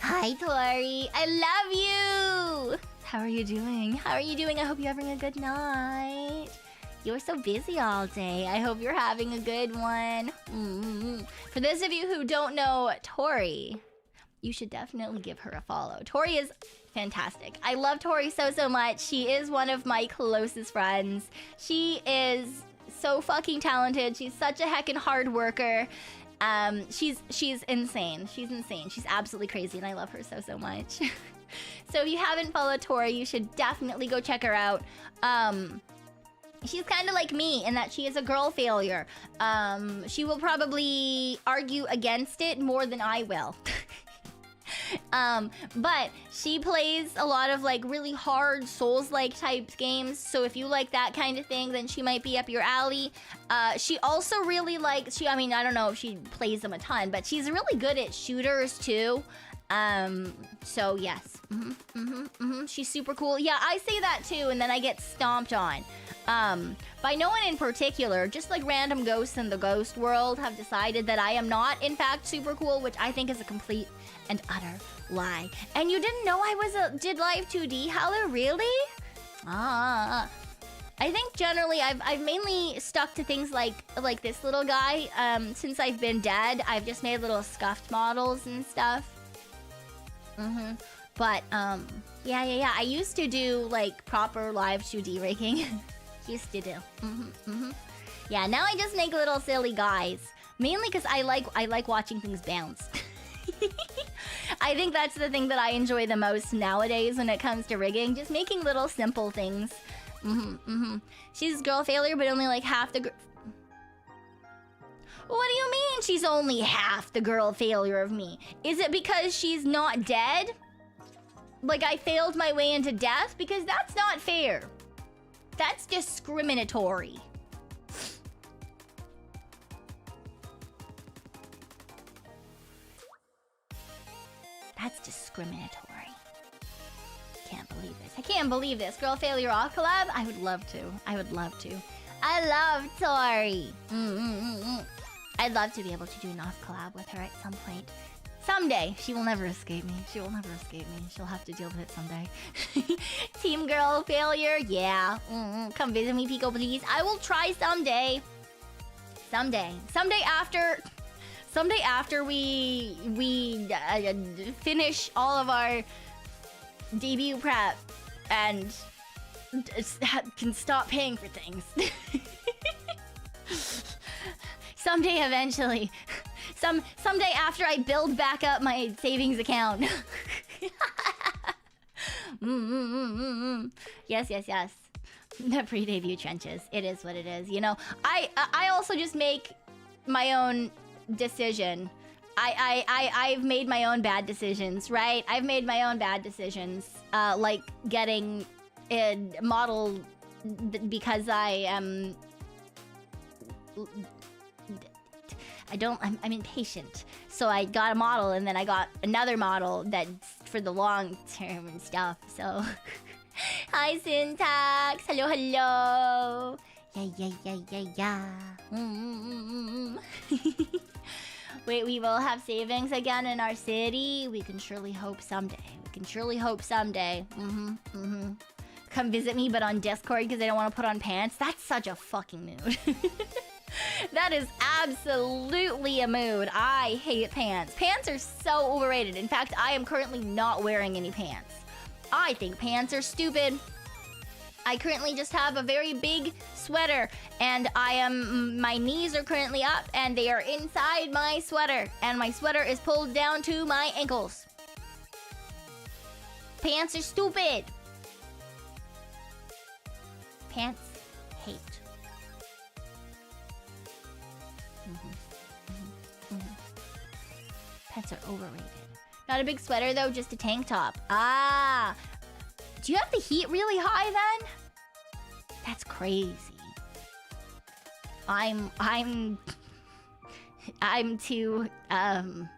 Hi, Tori. I love you. How are you doing? I hope you're having a good night. You're so busy all day. I hope you're having a good one. For those of you who don't know Tori, you should definitely give her a follow. Tori is fantastic. I love Tori so much. She is one of my closest friends. She is so fucking talented. She's such a heckin' hard worker. She's insane. She's insane. She's absolutely crazy, and I love her so much. So if you haven't followed Tori, you should definitely go check her out. She's kind of like me in that she is a girl failure. She will probably argue against it more than I will. But she plays a lot of, like, really hard Souls-like type games, so if you like that kind of thing, then she might be up your alley. She also really likes, I mean, I don't know if she plays them a ton, but she's really good at shooters too. So yes. She's super cool. Yeah, I say that too, and then I get stomped on. By no one in particular, just like random ghosts in the ghost world have decided that I am not, in fact, super cool, which I think is a complete and utter lie. And you didn't know I did live 2D Howler, really? I think generally I've mainly stuck to things like this little guy. Since I've been dead, I've just made little scuffed models and stuff. But yeah. I used to do, like, proper live 2D rigging. Used to do. Yeah, now I just make little silly guys. Mainly because I like watching things bounce. I think that's the thing that I enjoy the most nowadays when it comes to rigging. Just making little simple things. She's a girl failure, but only like half the... What do you mean she's only half the girl failure of me? Is it because she's not dead? like I failed my way into death, because that's not fair. That's discriminatory. That's discriminatory. Can't believe this. I can't believe this. Girl Failure Off collab? I would love to. I would love to. I love Tori. I'd love to be able to do an off collab with her at some point. Someday. She will never escape me. She will never escape me. She'll have to deal with it someday. Team Girl Failure? Yeah. Come visit me, Pekoe, please. I will try someday. Someday. Someday after we finish all of our debut prep and can stop paying for things. Someday, eventually. Someday after I build back up my savings account. Yes. The pre-debut trenches. It is what it is. You know, I also just make my own decision. I've made my own bad decisions, right? I've made my own bad decisions, like getting a model because I'm impatient. So I got a model, and then I got another model that's for the long term and stuff. So hi Syntax, hello. Yeah. Wait, we will have savings again in our city. We can surely hope someday. Come visit me, but on Discord because I don't want to put on pants. That's such a fucking mood. That is absolutely a mood. I hate pants. Pants are so overrated. In fact, I am currently not wearing any pants. I think pants are stupid. I currently just have a very big sweater, and my knees are currently up, and they are inside my sweater, and my sweater is pulled down to my ankles. Pants are stupid. Pants hate. Pants are overrated. Not a big sweater though, just a tank top. Ah. Do you have the heat really high then? That's crazy. I'm too trying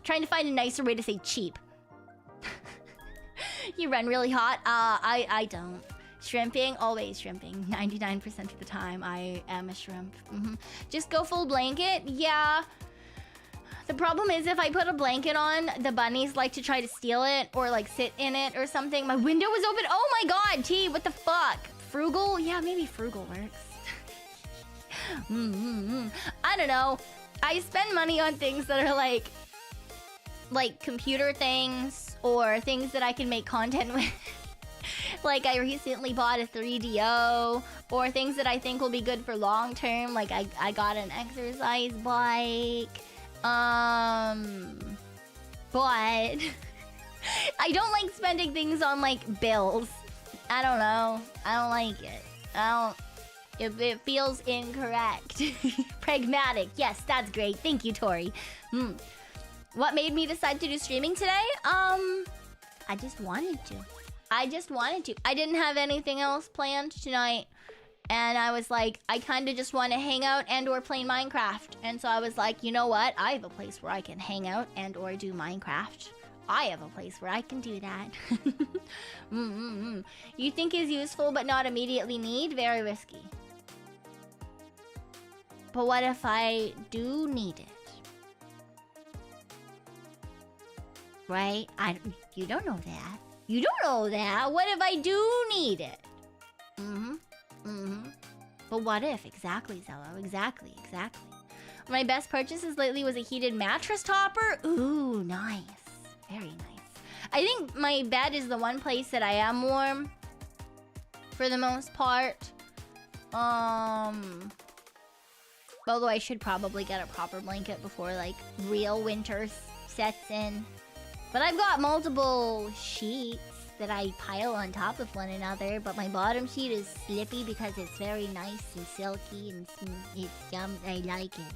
to find a nicer way to say cheap. You run really hot? I don't. Shrimping? Always shrimping. 99% of the time I am a shrimp. Just go full blanket? Yeah. The problem is if I put a blanket on, the bunnies like to try to steal it or like sit in it or something. My window was open. Oh my god, T, what the fuck? Frugal? Yeah, maybe frugal works. I don't know. I spend money on things that are like computer things or things that I can make content with. Like I recently bought a 3DO, or things that I think will be good for long term. Like I got an exercise bike. But I don't like spending things on like bills. I don't know. I don't like it. It feels incorrect. Pragmatic. Yes, that's great. Thank you, Tori. What made me decide to do streaming today? I just wanted to. I didn't have anything else planned tonight. And I was like, I kind of just want to hang out and or play Minecraft. And so I was like, you know what? I have a place where I can hang out and or do Minecraft. I have a place where I can do that. You think is useful but not immediately need? Very risky. But what if I do need it? Right? You don't know that. You don't know that. What if I do need it? But what if? Exactly, Zello. Exactly. My best purchases lately was a heated mattress topper. Ooh, nice. Very nice. I think my bed is the one place that I am warm. For the most part. Although I should probably get a proper blanket before, like, real winter sets in. But I've got multiple sheets that I pile on top of one another, but my bottom sheet is slippy because it's very nice and silky and it's yum. I like it.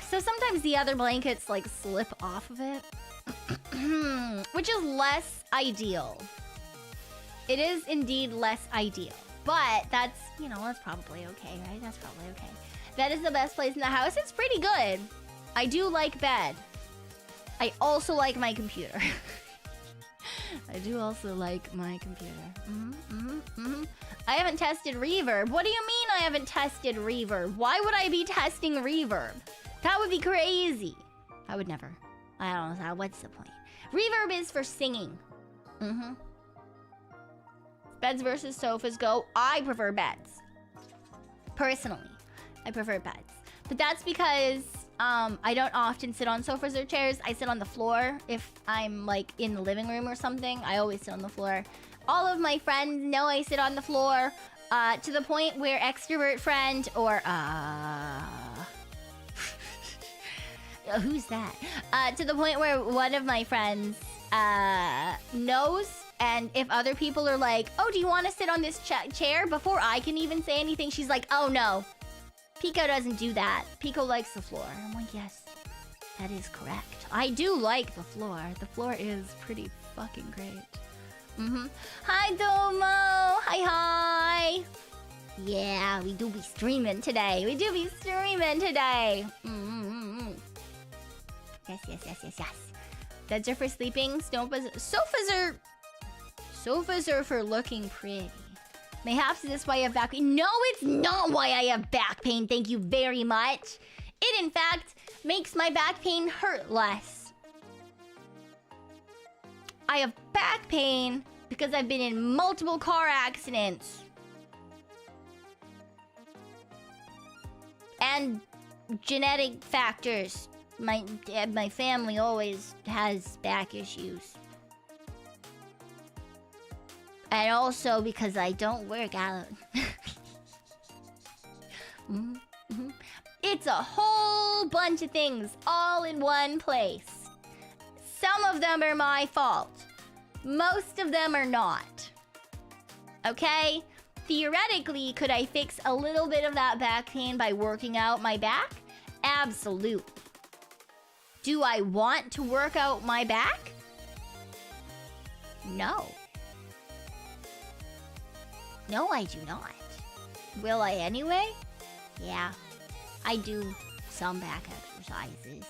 So sometimes the other blankets like slip off of it. which is less ideal. It is indeed less ideal, but that's, you know, that's probably okay, right? That's probably okay. Bed is the best place in the house. It's pretty good. I do like bed. I also like my computer. I do also like my computer. I haven't tested reverb. What do you mean I haven't tested reverb? Why would I be testing reverb? That would be crazy. I would never. I don't know. What's the point? Reverb is for singing. Beds versus sofas go. I prefer beds. Personally, I prefer beds. But that's because I don't often sit on sofas or chairs. I sit on the floor. If I'm like in the living room or something, I always sit on the floor. All of my friends know I sit on the floor to the point where extrovert friend or who's that? To the point where one of my friends knows, and if other people are like, oh, do you want to sit on this chair? Before I can even say anything, she's like, oh no. Pekoe doesn't do that. Pekoe likes the floor. I'm like, yes, that is correct. I do like the floor. The floor is pretty fucking great. Hi, Domo. Hi. Yeah, we do be streaming today. Yes. Beds are for sleeping. Sofas are for looking pretty. Mayhaps this is why I have back pain. No, it's not why I have back pain. Thank you very much. It, in fact, makes my back pain hurt less. I have back pain because I've been in multiple car accidents. And genetic factors. My family always has back issues. And also because I don't work out. It's a whole bunch of things all in one place. Some of them are my fault. Most of them are not. Okay? Theoretically, could I fix a little bit of that back pain by working out my back? Absolutely. Do I want to work out my back? No. No, I do not. Will I anyway? Yeah. I do some back exercises.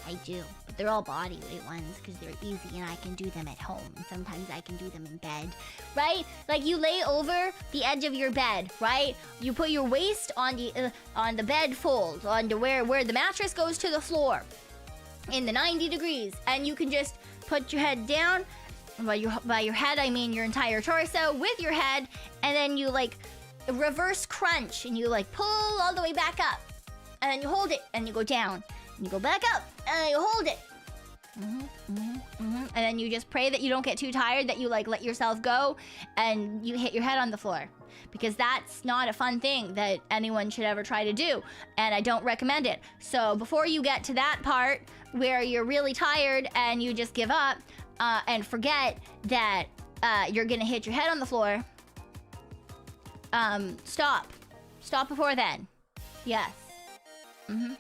I do. But they're all body weight ones because they're easy and I can do them at home. And sometimes I can do them in bed. Right? Like you lay over the edge of your bed, right? You put your waist on the bed fold, on the where the mattress goes to the floor in the 90 degrees. And you can just put your head down. By your head, I mean your entire torso with your head, and then you like reverse crunch, and you like pull all the way back up, and then you hold it, and you go down, and you go back up, and you hold it, and then you just pray that you don't get too tired, that you like let yourself go, and you hit your head on the floor, because that's not a fun thing that anyone should ever try to do, and I don't recommend it. So before you get to that part where you're really tired and you just give up. And forget that you're gonna hit your head on the floor. Stop. Stop before then. Yes. 10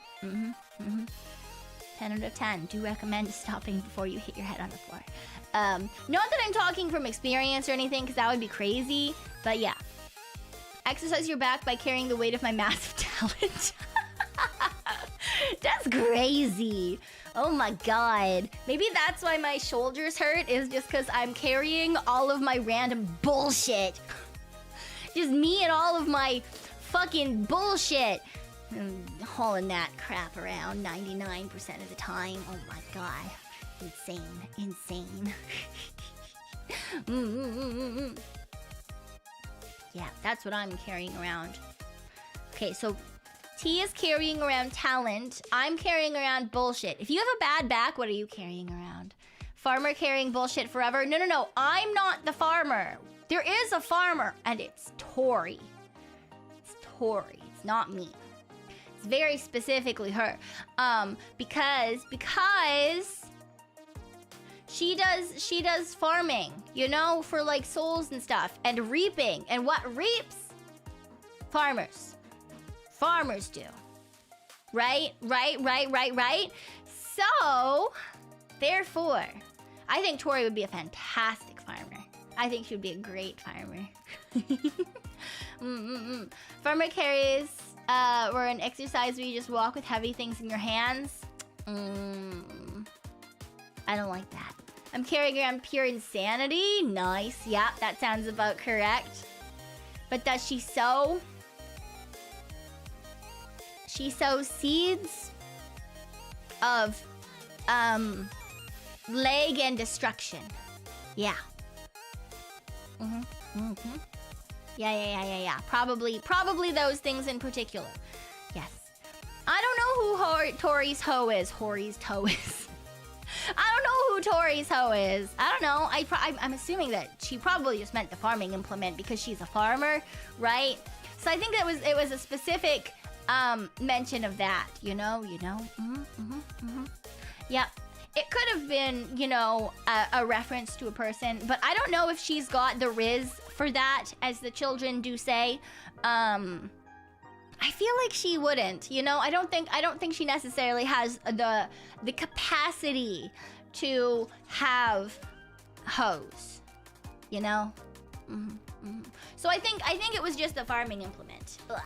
out of 10. Do recommend stopping before you hit your head on the floor. Not that I'm talking from experience or anything, because that would be crazy. But yeah. Exercise your back by carrying the weight of my massive talent. That's crazy. Oh my god. Maybe that's why my shoulders hurt, is just because I'm carrying all of my random bullshit. Just me and all of my fucking bullshit. And hauling that crap around 99% of the time. Oh my god. Insane. Yeah, that's what I'm carrying around. Okay, so T is carrying around talent. I'm carrying around bullshit. If you have a bad back, what are you carrying around? Farmer carrying bullshit forever? No. I'm not the farmer. There is a farmer, and it's Tori. It's Tori. It's not me. It's very specifically her. Because she does farming, you know, for like souls and stuff, and reaping. And what reaps? Farmers do. Right? So, Therefore, I think Tori would be a fantastic farmer. I think she would be a great farmer. Farmer carries were an exercise where you just walk with heavy things in your hands. I don't like that. I'm carrying around pure insanity. Nice. Yeah, that sounds about correct. But does she sow? She sows seeds of leg and destruction. Yeah. Yeah. Probably those things in particular. Yes. I don't know who Tori's hoe is. Hori's toe is. I don't know who Tori's hoe is. I don't know. I'm assuming that she probably just meant the farming implement because she's a farmer, right? So I think that it was a specific mention of that. You know. Yep. It could have been, you know, a reference to a person, but I don't know if she's got the riz for that, as the children do say. I feel like she wouldn't, you know. I don't think she necessarily has the capacity to have hoes, you know. So I think it was just a farming implement. Ugh,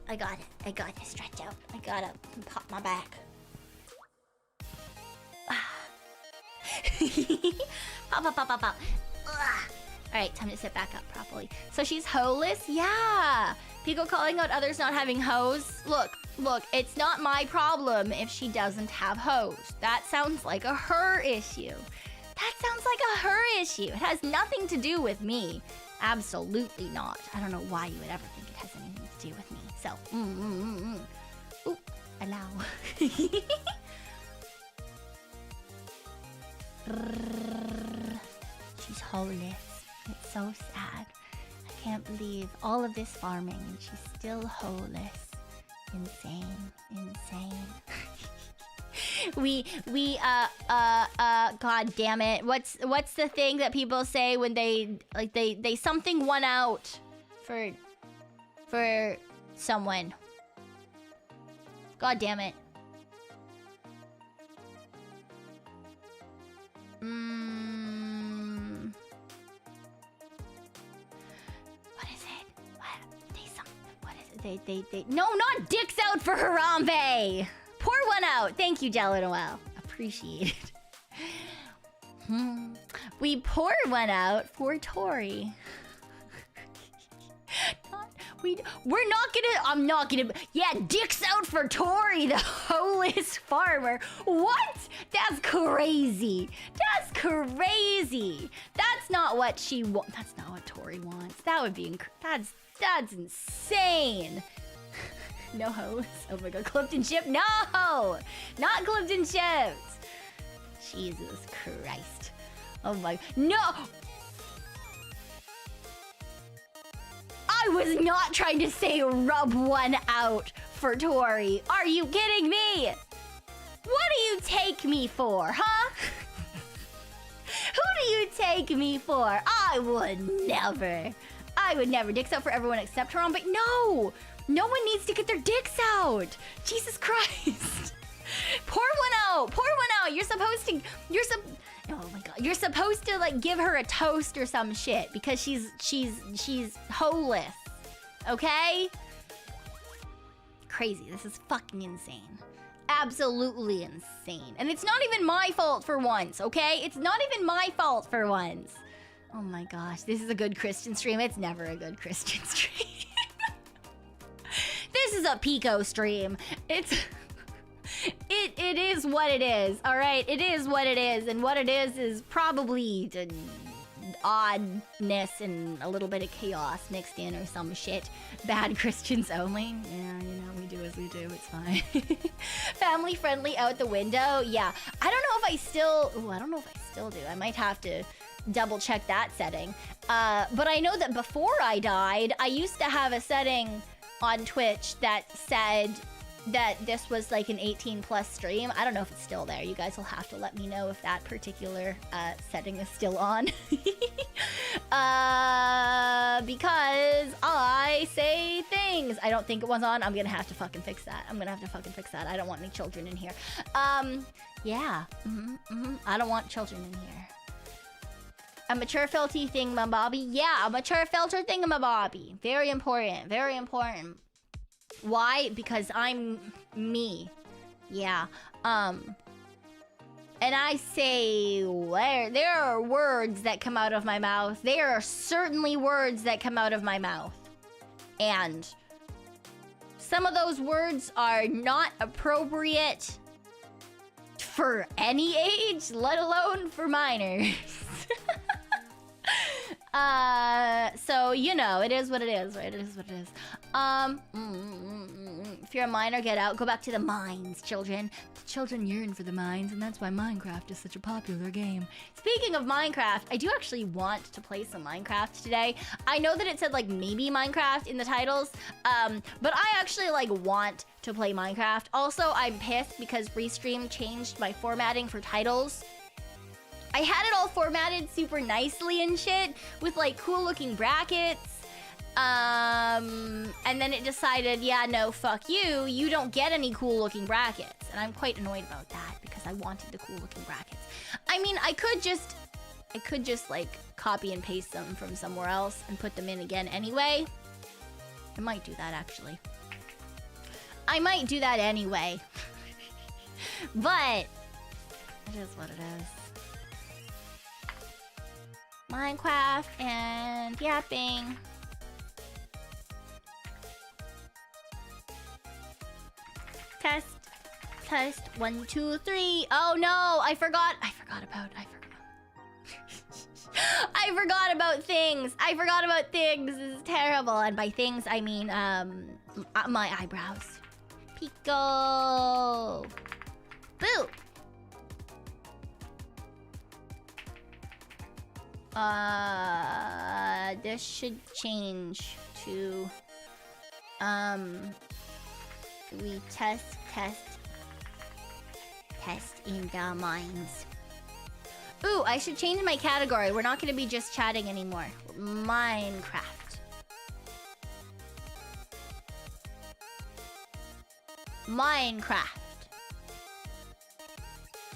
I got to stretch out. I gotta pop my back. Pop. Alright, time to sit back up properly. So she's hoeless? Yeah! Pekoe calling out others not having hoes. Look, it's not my problem if she doesn't have hoes. That sounds like a her issue. It has nothing to do with me. Absolutely not. I don't know why you would ever think it has anything to do with me. So, Ooh, allow. She's hoeless. It's so sad. I can't believe all of this farming and she's still hoeless. Insane. God damn it. What's the thing that people say when they something one out for someone? God damn it. No, not dicks out for Harambe! Pour one out! Thank you, Jelanoel. Appreciate it. We pour one out for Tori. I'm not gonna... Yeah, dicks out for Tori, the hoeless farmer. What? That's crazy. That's not what she wants. That's not what Tori wants. That would be... That's insane. No hoes. Oh my god, Clifton Chip? No! Not Clifton Chips. Jesus Christ. Oh my... No! I was not trying to say rub one out for Tori. Are you kidding me? What do you take me for, huh? Who do you take me for? I would never dicks out for everyone except Haram, but no one needs to get their dicks out. Jesus Christ. Pour one out. You're supposed to like give her a toast or some shit because she's hoeless. Okay? Crazy. This is fucking insane. Absolutely insane. And it's not even my fault for once, okay? It's not even my fault for once. Oh my gosh, this is a good Christian stream. It's never a good Christian stream. This is a Pekoe stream. It is what it is, all right? It is what it is, and what it is probably oddness and a little bit of chaos mixed in or some shit. Bad Christians only. Yeah, you know, we do as we do. It's fine. Family friendly out the window. Yeah, I don't know if I still do. I might have to double check that setting. But I know that before I died, I used to have a setting on Twitch that said that this was like an 18+ stream. I don't know if it's still there. You guys will have to let me know if that particular setting is still on. Because I say things. I don't think it was on. I'm gonna have to fucking fix that. I don't want any children in here. Yeah. I don't want children in here. A mature filthy thingamabobby? Yeah, a mature filter thingamabobby. Very important. Very important. Why? Because I'm me. Yeah. And I say where there are words that come out of my mouth. There are certainly words that come out of my mouth. And some of those words are not appropriate for any age, let alone for minors. So, you know, it is what it is, right? It is what it is. If you're a minor, get out. Go back to the mines, children. The children yearn for the mines, and that's why Minecraft is such a popular game. Speaking of Minecraft, I do actually want to play some Minecraft today. I know that it said, like, maybe Minecraft in the titles, but I actually, like, want to play Minecraft. Also, I'm pissed because Restream changed my formatting for titles. I had it all formatted super nicely and shit with like cool looking brackets. And then it decided, yeah, no, fuck you. You don't get any cool looking brackets. And I'm quite annoyed about that because I wanted the cool looking brackets. I mean, I could just like copy and paste them from somewhere else and put them in again anyway. I might do that actually. I might do that anyway. But it is what it is. Minecraft and Yapping. Test. 1, 2, 3. Oh no, I forgot about things. I forgot about things. This is terrible. And by things, I mean, my eyebrows. Pekoe. Boo. This should change to, we test in the mines. Ooh, I should change my category. We're not gonna be just chatting anymore. Minecraft.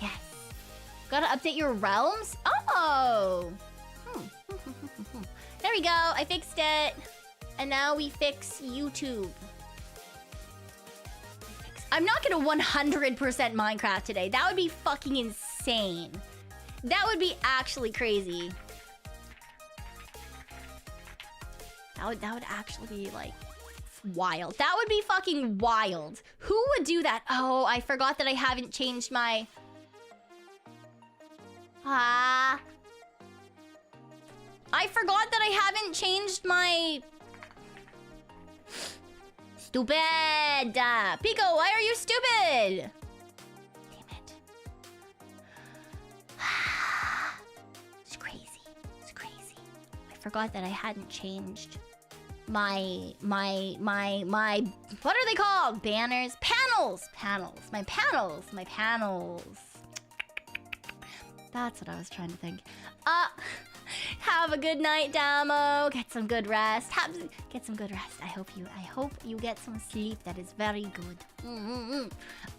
Yes. Gotta update your realms? Oh! There we go, I fixed it. And now we fix YouTube. I'm not gonna 100% Minecraft today. That would be fucking insane. That would be actually crazy. That would actually be like wild. That would be fucking wild. Who would do that? Oh, I forgot that I haven't changed my... I forgot that I haven't changed my... Stupid! Pekoe, why are you stupid? Damn it. It's crazy. It's crazy. I forgot that I hadn't changed my... What are they called? Banners? Panels! My panels. That's what I was trying to think. Have a good night, Damo. Get some good rest. Get some good rest. I hope you get some sleep. That is very good.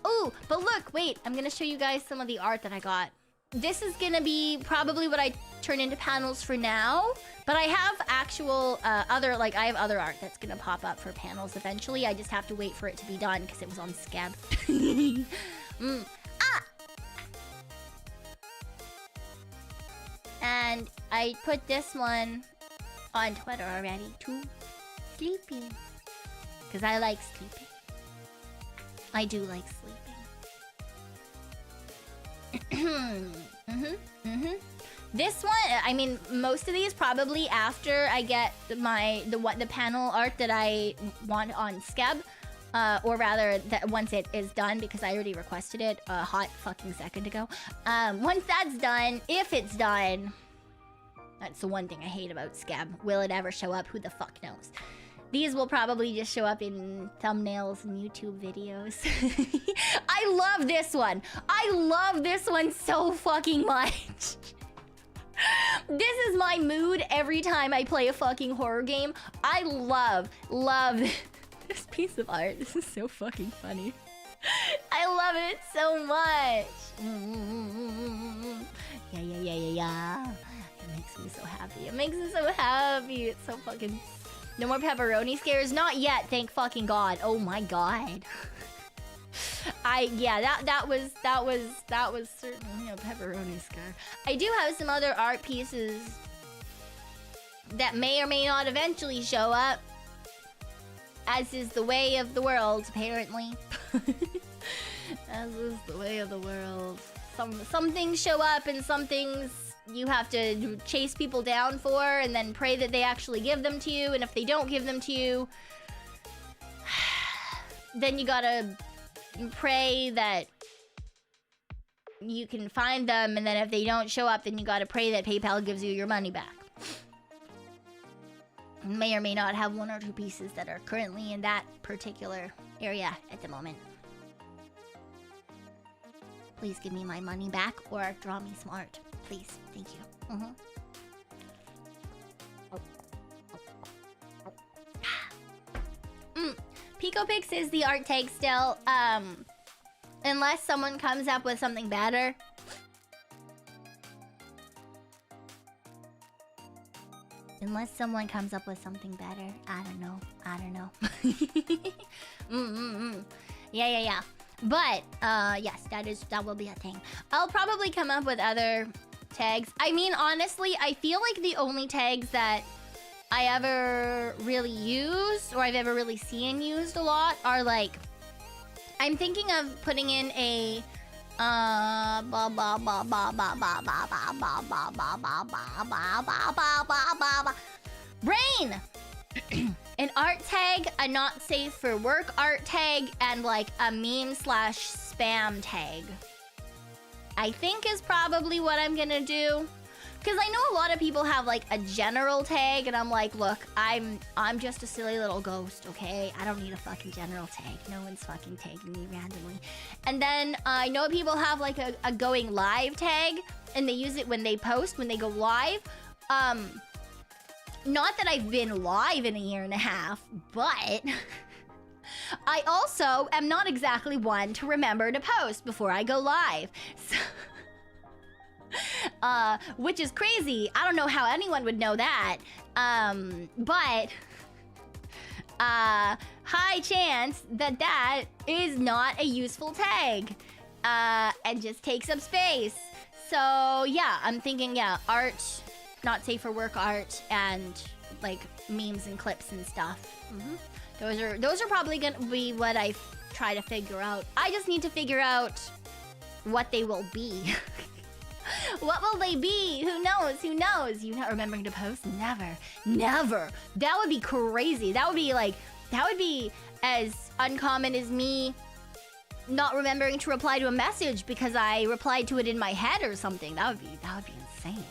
Oh, but look, wait. I'm gonna show you guys some of the art that I got. This is gonna be probably what I turn into panels for now. But I have actual I have other art that's gonna pop up for panels eventually. I just have to wait for it to be done because it was on Scab. And I put this one on Twitter already too. Sleeping. Because I like sleeping. I do like sleeping. This one, I mean, most of these probably after I get the panel art that I want on Scab. Or rather, that once it is done, because I already requested it a hot fucking second ago. Once that's done, if it's done, that's the one thing I hate about Scab. Will it ever show up? Who the fuck knows? These will probably just show up in thumbnails and YouTube videos. I love this one. I love this one so fucking much. This is my mood every time I play a fucking horror game. I love this piece of art. This is so fucking funny. I love it so much. Yeah. It makes me so happy. It makes me so happy. It's so fucking... No more pepperoni scares? Not yet, thank fucking God. Oh my God. Yeah, that was certainly a pepperoni scare. I do have some other art pieces that may or may not eventually show up, as is the way of the world, apparently. As is the way of the world. Some things show up and some things you have to chase people down for and then pray that they actually give them to you, and if they don't give them to you, then you gotta pray that you can find them, and then if they don't show up, then you gotta pray that PayPal gives you your money back. May or may not have one or two pieces that are currently in that particular area at the moment. Please give me my money back or draw me smart. Please. Thank you. Pekoe is the art tag still. Unless someone comes up with something better. Unless someone comes up with something better. I don't know. Yeah. But, yes, that will be a thing. I'll probably come up with other tags. I mean, honestly, I feel like the only tags that I ever really used, or I've ever really seen used a lot, are like... I'm thinking of putting in a... Brain! An art tag, a not safe for work art tag, and like a meme/spam tag. I think is probably what I'm gonna do. Because I know a lot of people have like a general tag, and I'm like, look, I'm just a silly little ghost, okay? I don't need a fucking general tag. No one's fucking tagging me randomly. And then I know people have like a going live tag, and they use it when they post, when they go live. Not that I've been live in a year and a half, but I also am not exactly one to remember to post before I go live. So which is crazy. I don't know how anyone would know that. But high chance that that is not a useful tag. And just takes up space. So yeah, I'm thinking, yeah, art, not safe for work art, and like memes and clips and stuff. Those are probably gonna be what I try to figure out. I just need to figure out what they will be. What will they be? Who knows? You not remembering to post? Never. That would be crazy. That would be as uncommon as me not remembering to reply to a message because I replied to it in my head or something. That would be insane.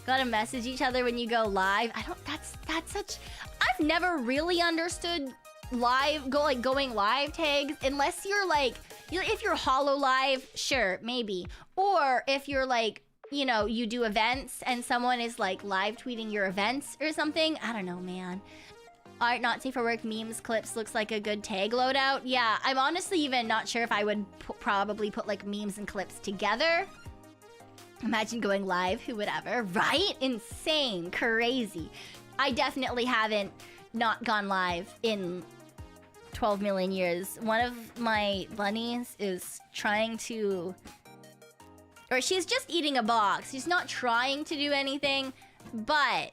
Gotta message each other when you go live. That's such... I've never really understood going live tags unless you're like... If you're holo live, sure, maybe. Or if you're like, you know, you do events and someone is like live tweeting your events or something. I don't know, man. Art not safe for work, memes, clips looks like a good tag loadout. Yeah, I'm honestly even not sure if I would probably put like memes and clips together. Imagine going live, who would ever, right? Insane, crazy. I definitely haven't not gone live in 12 million years. One of my bunnies is trying to... Or she's just eating a box. She's not trying to do anything, but...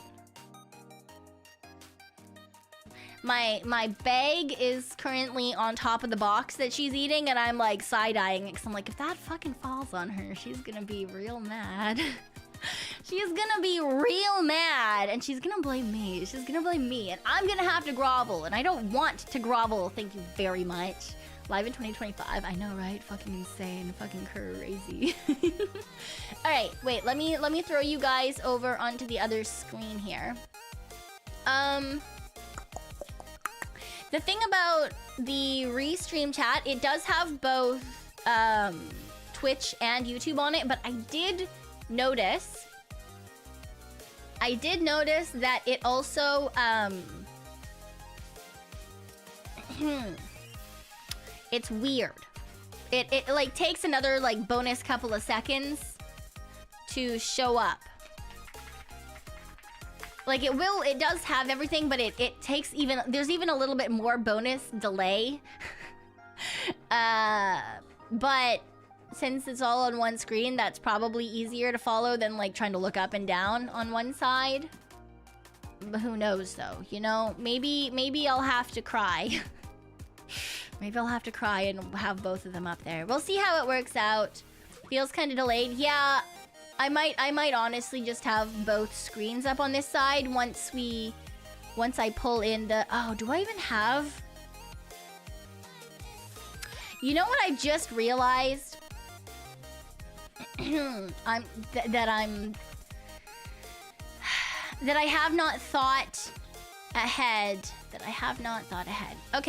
My bag is currently on top of the box that she's eating, and I'm like side-eyeing it because I'm like, if that fucking falls on her, she's gonna be real mad. She's gonna be real mad, and she's gonna blame me. She's gonna blame me, and I'm gonna have to grovel, and I don't want to grovel. Thank you very much. Live in 2025. I know, right? Fucking insane. Fucking crazy. All right, wait. Let me throw you guys over onto the other screen here. The thing about the restream chat, it does have both Twitch and YouTube on it, but I did notice that it also It's weird. It like takes another like bonus couple of seconds to show up. Like it does have everything, but it takes there's even a little bit more bonus delay. But since it's all on one screen, that's probably easier to follow than like trying to look up and down on one side. But who knows though, you know? Maybe I'll have to cry. Maybe I'll have to cry and have both of them up there. We'll see how it works out. Feels kind of delayed. Yeah, I might honestly just have both screens up on this side once I pull in the... Oh, do I even have... You know what I just realized? that I have not thought ahead. Okay.